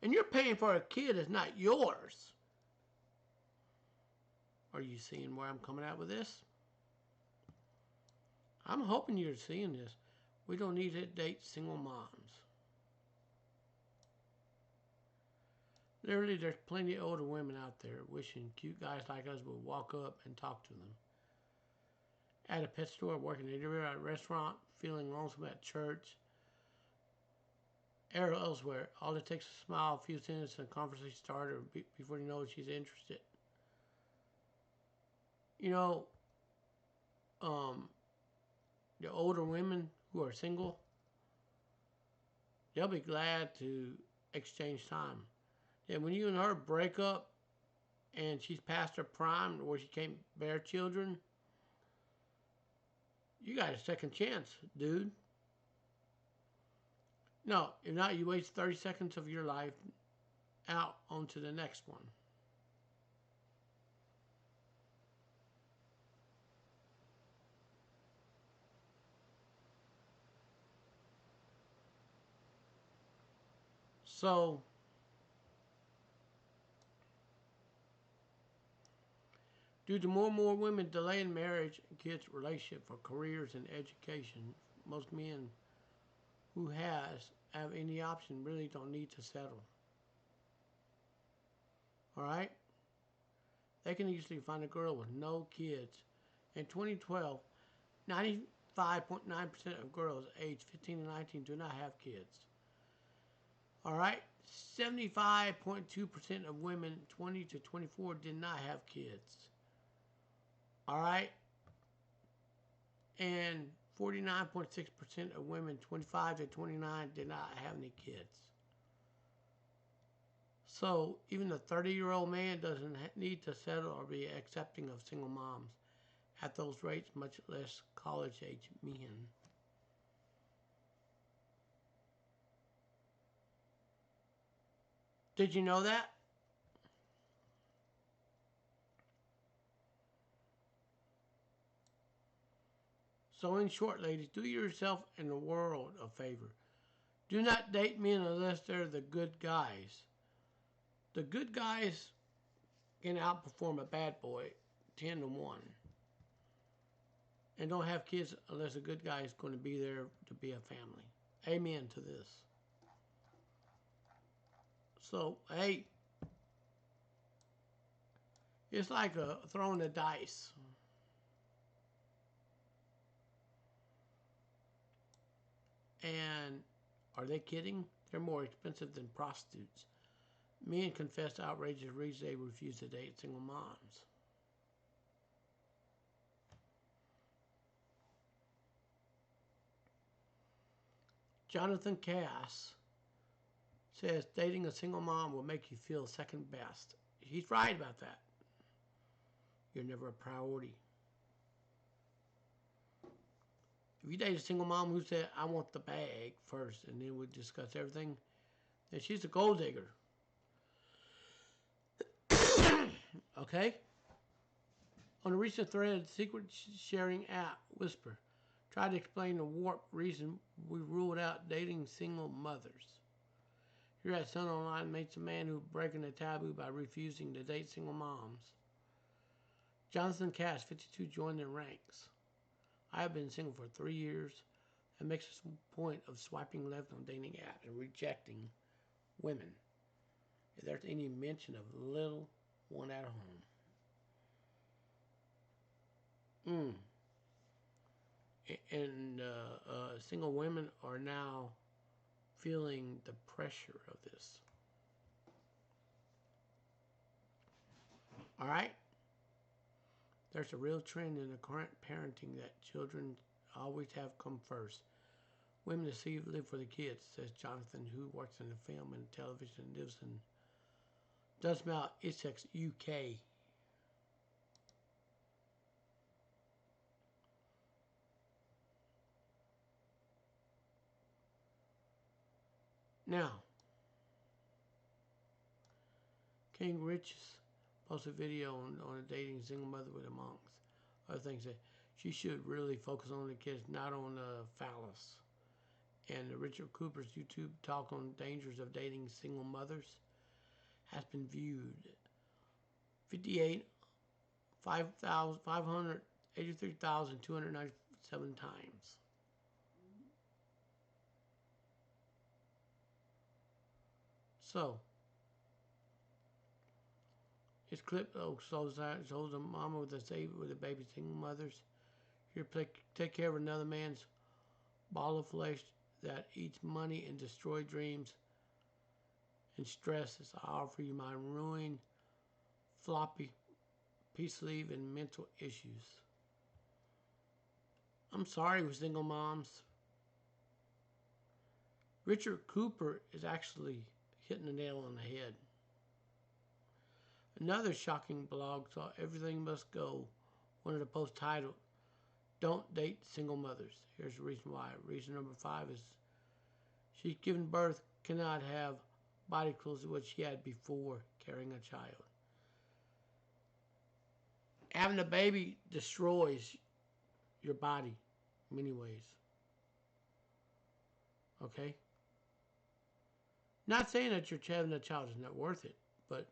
Speaker 1: and you're paying for a kid that's not yours? Are you seeing where I'm coming at with this? I'm hoping you're seeing this. We don't need to date single moms. Literally, there's plenty of older women out there wishing cute guys like us would walk up and talk to them. At a pet store, working at a restaurant, feeling lonesome at church, or elsewhere. All it takes is a smile, a few sentences, and a conversation started before you know she's interested. You know, the older women who are single, they'll be glad to exchange time. And when you and her break up and she's past her prime where she can't bear children, you got a second chance, dude. No, if not, you waste 30 seconds of your life out onto the next one. So, due to more and more women delaying marriage and kids' relationship for careers and education, most men who have any option really don't need to settle. Alright? They can easily find a girl with no kids. In 2012, 95.9% of girls aged 15 to 19 do not have kids. Alright? 75.2% of women 20 to 24 did not have kids. Alright? And 49.6% of women 25 to 29 did not have any kids. So even a 30-year-old man doesn't need to settle or be accepting of single moms at those rates, much less college-age men. Did you know that? So in short, ladies, do yourself and the world a favor. Do not date men unless they're the good guys. The good guys can outperform a bad boy 10 to 1. And don't have kids unless a good guy is going to be there to be a family. Amen to this. So, hey, it's like throwing the dice. And are they kidding? They're more expensive than prostitutes. Men confess to outrageous reasons they refuse to date single moms. Jonathan Cass says dating a single mom will make you feel second best. He's right about that. You're never a priority. If you date a single mom who said, I want the bag first, and then we'll discuss everything, then she's a gold digger. Okay? On a recent thread, secret sharing app, Whisper, Tried to explain the warped reason we ruled out dating single mothers. Here at Sun Online meets a man who's breaking the taboo by refusing to date single moms. Jonathan Cash, 52, joined their ranks. I have been single for 3 years and makes a point of swiping left on dating apps and rejecting women if there's any mention of little one at home. And single women are now feeling the pressure of this. All right? There's a real trend in the current parenting that children always have come first. Women live for the kids, says Jonathan, who works in the film and television and lives in Dusmouth, Essex, UK. Now, King Riches posted a video on a dating single mother with a monk. Other things that she should really focus on the kids, not on the phallus. And Richard Cooper's YouTube talk on dangers of dating single mothers has been viewed 583,297 times. So, his clip shows a mama with a baby single mothers. Here, take care of another man's ball of flesh that eats money and destroy dreams and stresses. I offer you my ruined, floppy, peace leave, and mental issues. I'm sorry with single moms. Richard Cooper is actually hitting the nail on the head. Another shocking blog saw Everything Must Go. One of the posts titled, Don't Date Single Mothers. Here's the reason why. Reason number 5 is she's given birth, cannot have body clothes to what she had before carrying a child. Having a baby destroys your body in many ways. Okay? Not saying that your having a child is not worth it, but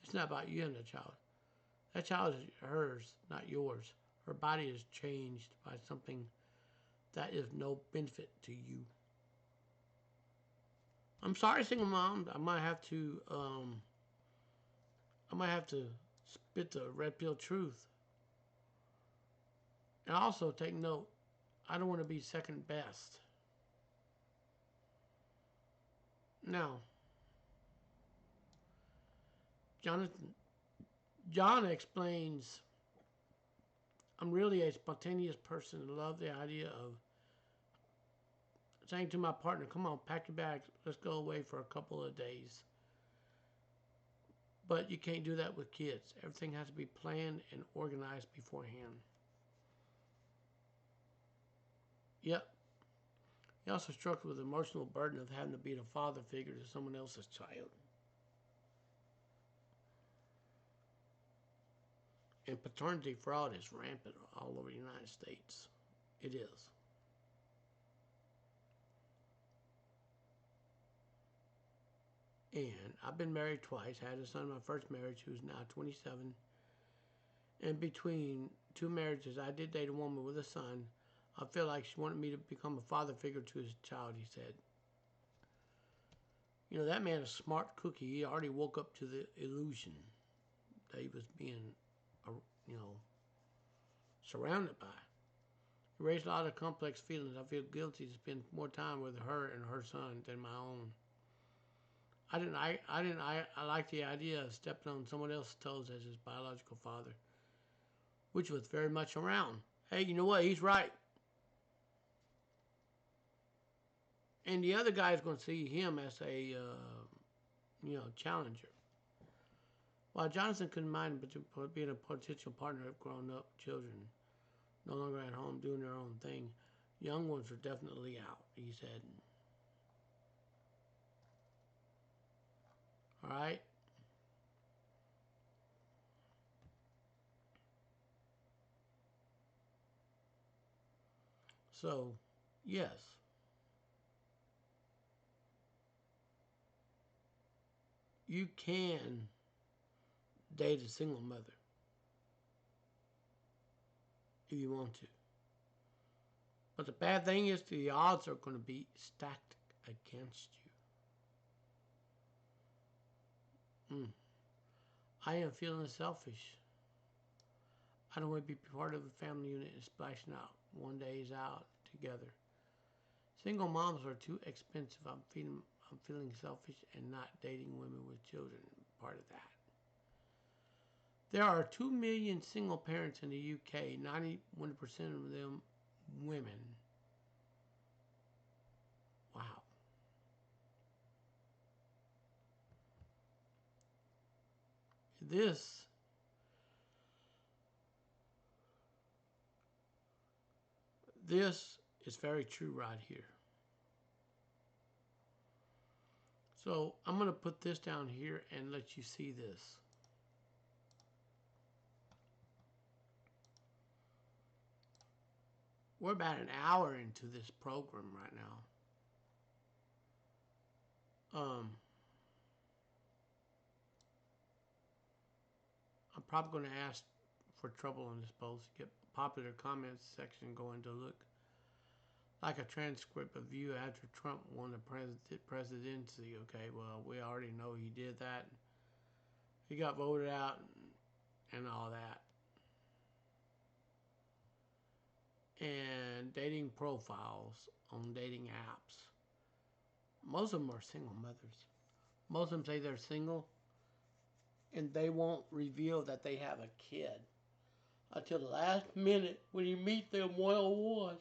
Speaker 1: it's not about you having a child. That child is hers, not yours. Her body is changed by something that is no benefit to you. I'm sorry, single mom. I might have to spit the red pill truth. And also take note, I don't want to be second best. Now, John explains, I'm really a spontaneous person and love the idea of saying to my partner, come on, pack your bags, let's go away for a couple of days. But you can't do that with kids. Everything has to be planned and organized beforehand. Yep. He also struggled with the emotional burden of having to be the father figure to someone else's child. And paternity fraud is rampant all over the United States. It is. And I've been married twice. I had a son in my first marriage who's now 27. And between 2 marriages, I did date a woman with a son. I feel like she wanted me to become a father figure to his child, he said. You know, that man is a smart cookie. He already woke up to the illusion that he was being, surrounded by. He raised a lot of complex feelings. I feel guilty to spend more time with her and her son than my own. I like the idea of stepping on someone else's toes as his biological father, which was very much around. Hey, you know what? He's right. And the other guy is going to see him as a, challenger. While Jonathan couldn't mind being a potential partner of grown-up children, no longer at home doing their own thing, young ones are definitely out, he said. All right? So, yes, you can date a single mother if you want to. But the bad thing is the odds are going to be stacked against you. I am feeling selfish. I don't want to be part of a family unit and splashing out one day's out together. Single moms are too expensive. I'm feeling selfish and not dating women with children. Part of that. There are 2 million single parents in the UK. 91% of them women. Wow. This is very true right here. So I'm going to put this down here and let you see this. We're about an hour into this program right now. I'm probably going to ask for trouble on this post. Get popular comments section going to look like a transcript of you after Trump won the presidency. Okay, well, we already know he did that. He got voted out and all that. And dating profiles on dating apps. Most of them are single mothers. Most of them say they're single and they won't reveal that they have a kid until the last minute when you meet them one-on-one.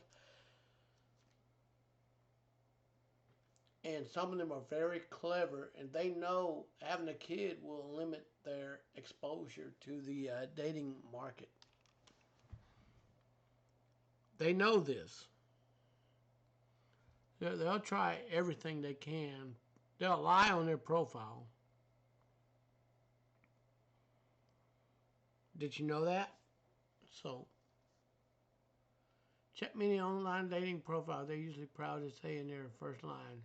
Speaker 1: And some of them are very clever and they know having a kid will limit their exposure to the dating market. They know this. They'll try everything they can. They'll lie on their profile. Did you know that? So, check many online dating profiles. They're usually proud to say in their first line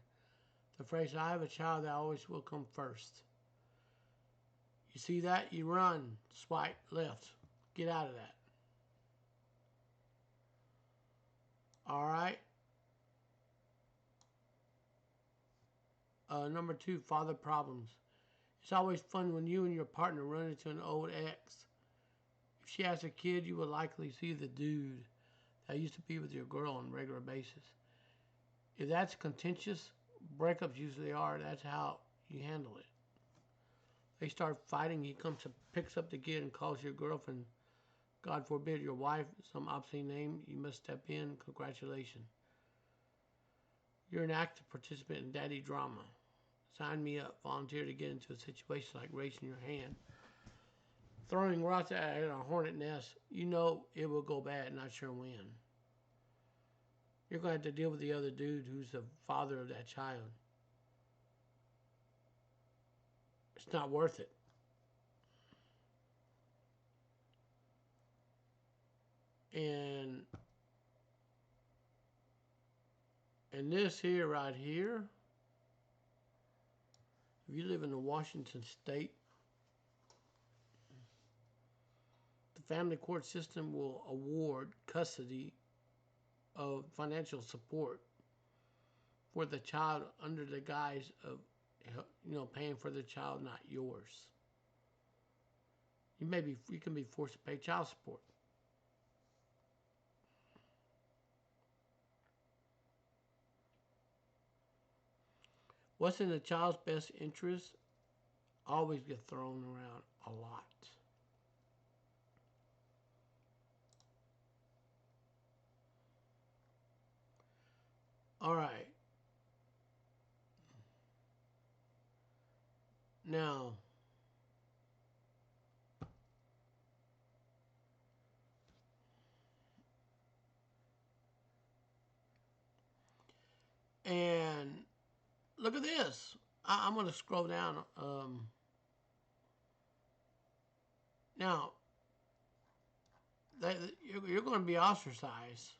Speaker 1: the phrase, I have a child that always will come first. You see that? You run, swipe left. Get out of that. All right. Number 2, father problems. It's always fun when you and your partner run into an old ex. If she has a kid, you will likely see the dude that used to be with your girl on a regular basis. If that's contentious, breakups usually are. That's how you handle it. They start fighting. He comes up, picks up the kid and calls your girlfriend, God forbid, your wife, some obscene name. You must step in. Congratulations. You're an active participant in daddy drama. Sign me up. Volunteer to get into a situation like raising your hand, throwing rocks at a hornet nest. You know it will go bad, not sure when. You're going to have to deal with the other dude who's the father of that child. It's not worth it. And this here, right here, if you live in the Washington state, the family court system will award custody of financial support for the child under the guise of, paying for the child, not yours. You can be forced to pay child support. What's in the child's best interest always gets thrown around a lot. All right. Now, and look at this. I'm going to scroll down. Now, you're going to be ostracized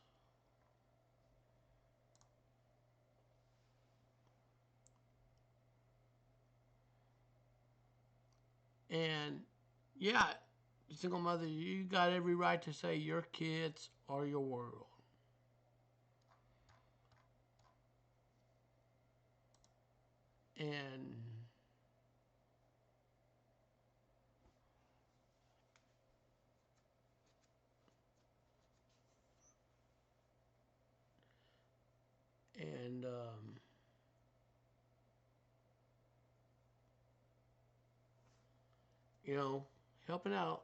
Speaker 1: And yeah, single mother, you got every right to say your kids are your world. And and you know, helping out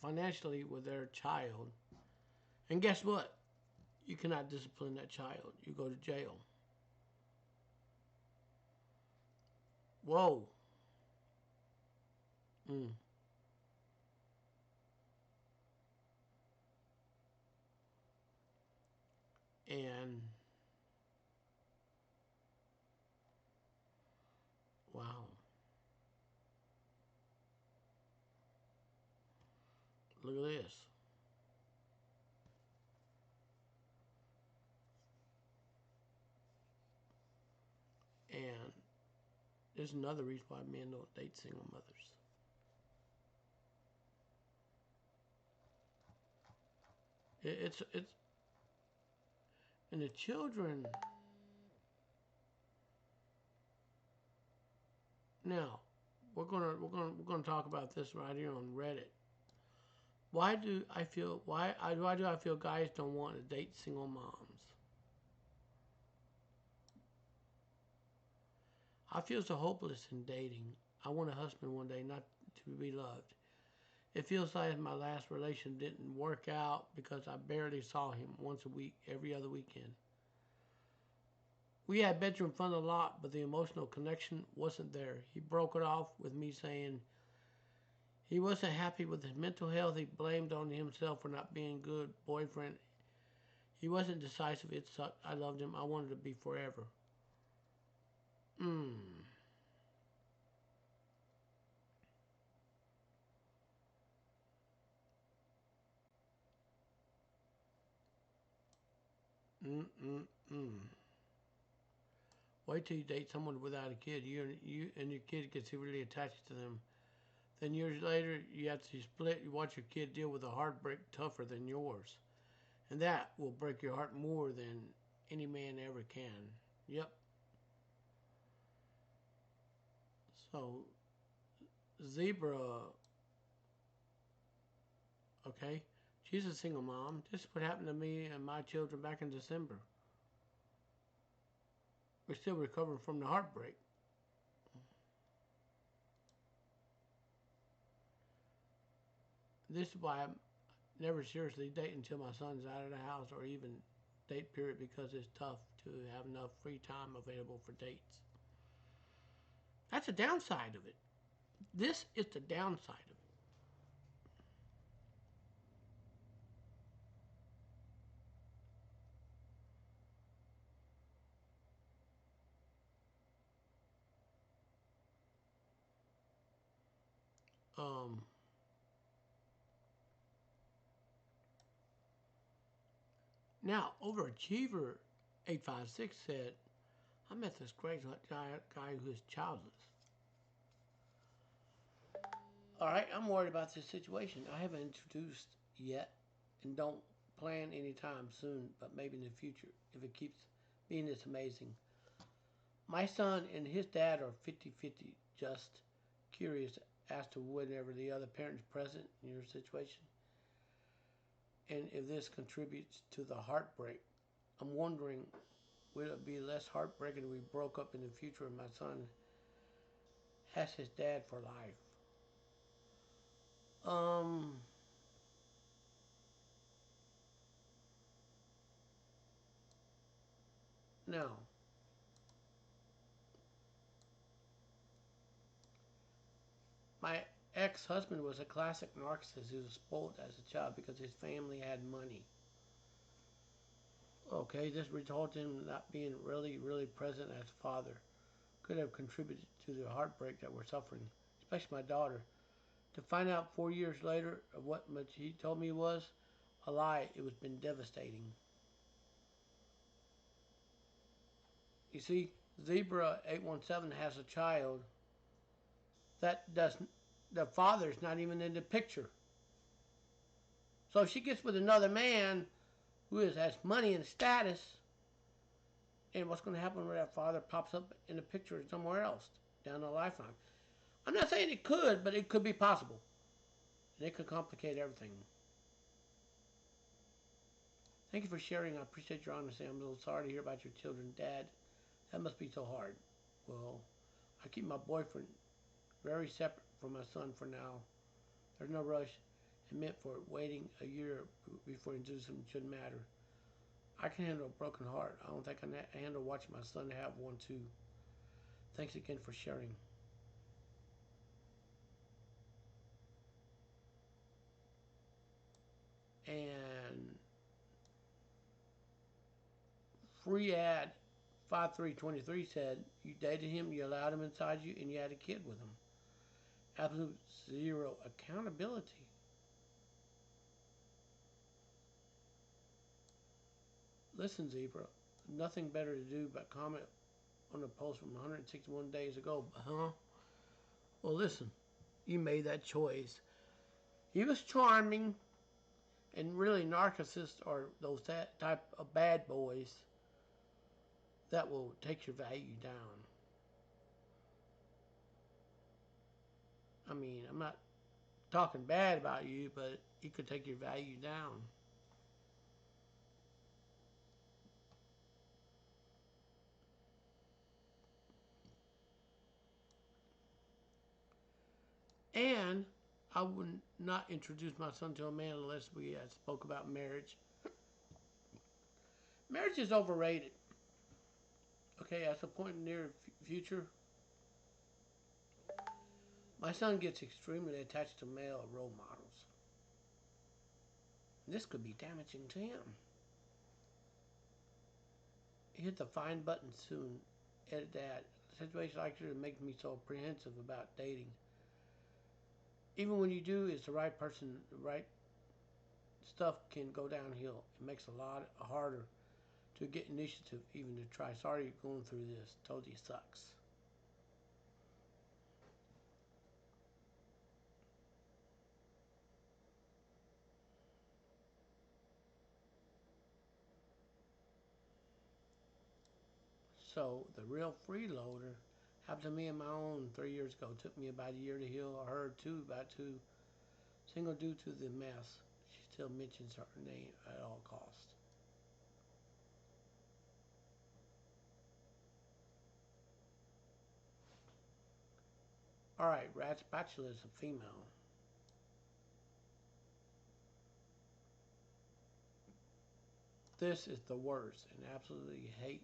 Speaker 1: financially with their child. And guess what? You cannot discipline that child. You go to jail. Whoa. Mm. And wow. Look at this. And there's another reason why men don't date single mothers. It's and the children. Now, we're gonna talk about this right here on Reddit. Why do I feel guys don't want to date single moms? I feel so hopeless in dating. I want a husband one day, not to be loved. It feels like my last relation didn't work out because I barely saw him once a week, every other weekend. We had bedroom fun a lot, but the emotional connection wasn't there. He broke it off with me saying he wasn't happy with his mental health. He blamed on himself for not being a good boyfriend. He wasn't decisive. It sucked. I loved him. I wanted to be forever. Mm. Mm. Mm. Mm. Wait till you date someone without a kid. You and your kid gets really attached to them. Then years later, you have to split. You watch your kid deal with a heartbreak tougher than yours, and that will break your heart more than any man ever can. Yep. So Zebra, okay, she's a single mom. This is what happened to me and my children back in December. We're still recovering from the heartbreak. This is why I never seriously date until my son's out of the house, or even date period, because it's tough to have enough free time available for dates. That's a downside of it. This is the downside of it. Now, Overachiever 856 said, I met this great guy who is childless. All right, I'm worried about this situation. I haven't introduced yet and don't plan anytime soon, but maybe in the future if it keeps being this amazing. My son and his dad are 50-50, just curious as to whenever the other parent is present in your situation and if this contributes to the heartbreak. I'm wondering, will it be less heartbreaking if we broke up in the future and my son has his dad for life? Um, no. My ex-husband was a classic narcissist who was spoiled as a child because his family had money. Okay, this resulted in him not being really present as a father. Could have contributed to the heartbreak that we're suffering, especially my daughter. To find out 4 years later of what much he told me was a lie, it was been devastating. You see, Zebra 817 has a child that the father's not even in the picture. So if she gets with another man who has money and status, and what's going to happen when that father pops up in the picture somewhere else down the lifeline? I'm not saying it could, but it could be possible. And it could complicate everything. Thank you for sharing. I appreciate your honesty. I'm a little sorry to hear about your children. Dad, that must be so hard. Well, I keep my boyfriend very separate from my son for now. There's no rush. It meant for waiting a year before introducing shouldn't matter. I can handle a broken heart. I don't think I can handle watching my son have one too. Thanks again for sharing. And free ad 5323 said, you dated him, you allowed him inside you, and you had a kid with him. Absolute zero accountability. Listen, Zebra, nothing better to do but comment on a post from 161 days ago. Huh? Well, listen, you made that choice. He was charming, and really narcissists are those type of bad boys that will take your value down. I mean, I'm not talking bad about you, but it could take your value down. And I would not introduce my son to a man unless we spoke about marriage. Marriage is overrated. Okay, at some point in the near future, my son gets extremely attached to male role models. This could be damaging to him. Hit the find button soon. Edit that. A situation like this makes me so apprehensive about dating. Even when you do, it's the right person, the right stuff can go downhill. It makes it a lot harder to get initiative even to try. Sorry you're going through this. Told you it sucks. So the real freeloader happened to me on my own 3 years ago. It took me about a year to heal her too, about two. Single due to the mess. She still mentions her name at all costs. Alright, Rat Spatula is a female. This is the worst and absolutely hate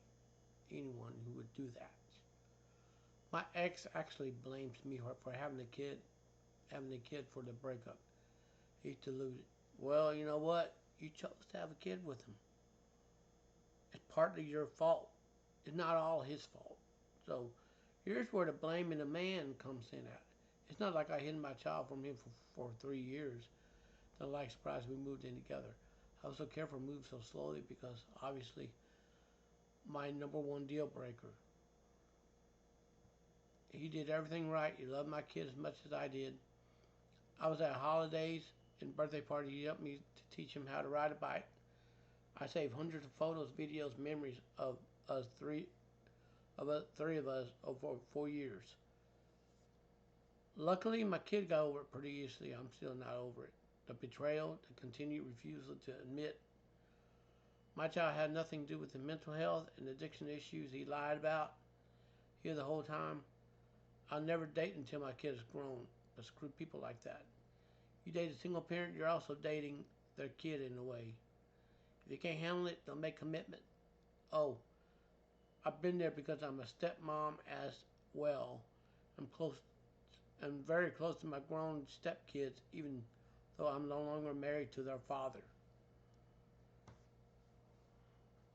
Speaker 1: anyone who would do that. My ex actually blames me for having a kid for the breakup. He's deluded. Well, you know what? You chose to have a kid with him. It's partly your fault. It's not all his fault. So here's where the blaming the man comes in at. It's not like I hid my child from him for 3 years. Then, like surprise, we moved in together. I was so careful to move so slowly because obviously my number one deal breaker. He did everything right. He loved my kid as much as I did. I was at holidays and birthday parties. He helped me to teach him how to ride a bike. I saved hundreds of photos, videos, memories of us three of us over 4 years. Luckily, my kid got over it pretty easily. I'm still not over it. The betrayal, the continued refusal to admit my child had nothing to do with the mental health and addiction issues he lied about here the whole time. I'll never date until my kid is grown. But screw people like that. You date a single parent, you're also dating their kid in a way. If you can't handle it, don't make commitment. Oh, I've been there because I'm a stepmom as well. I'm very close to my grown stepkids, even though I'm no longer married to their father.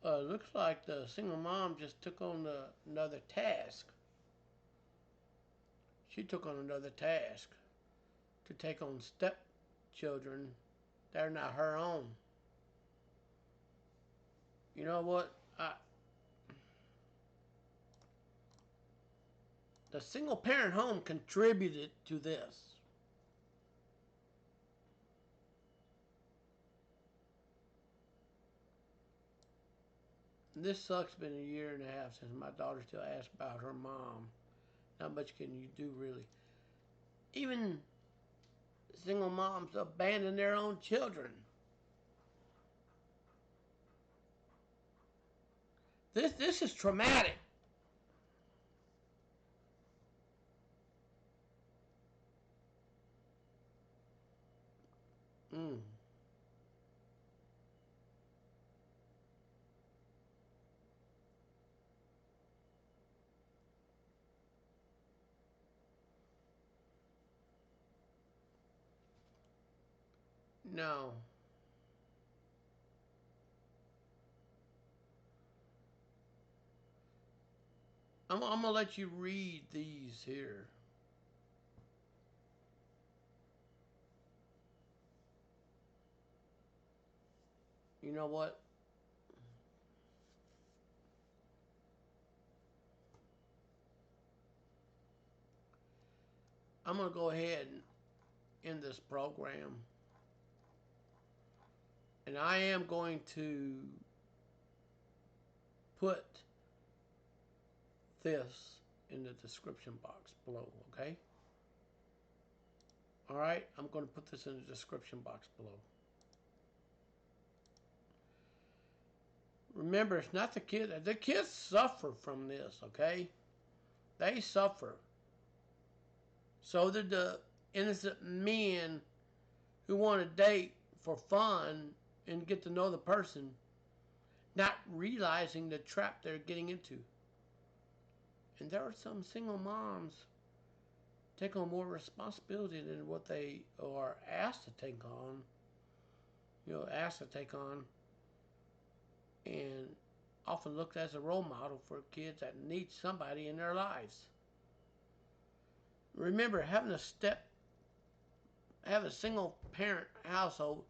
Speaker 1: Looks like the single mom just took on another task. She took on another task to take on stepchildren that are not her own. You know what? The single parent home contributed to this. This sucks. Been a year and a half since my daughter still asks about her mom. Not much can you do, really. Even single moms abandon their own children. This is traumatic. Mm. No. I'm gonna let you read these here. You know what? I'm gonna go ahead and end this program, and I am going to put this in the description box below. Okay? All right. I'm going to put this in the description box below. Remember, it's not the kids. The kids suffer from this. Okay? They suffer. So did the innocent men who want to date for fun and get to know the person, not realizing the trap they're getting into. And there are some single moms take on more responsibility than what they are asked to take on. Asked to take on, and often looked as a role model for kids that need somebody in their lives. Remember, have a single parent household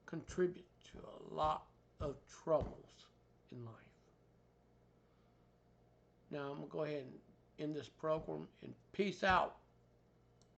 Speaker 1: contribute to a lot of troubles in life. Now I'm gonna go ahead and end this program and peace out.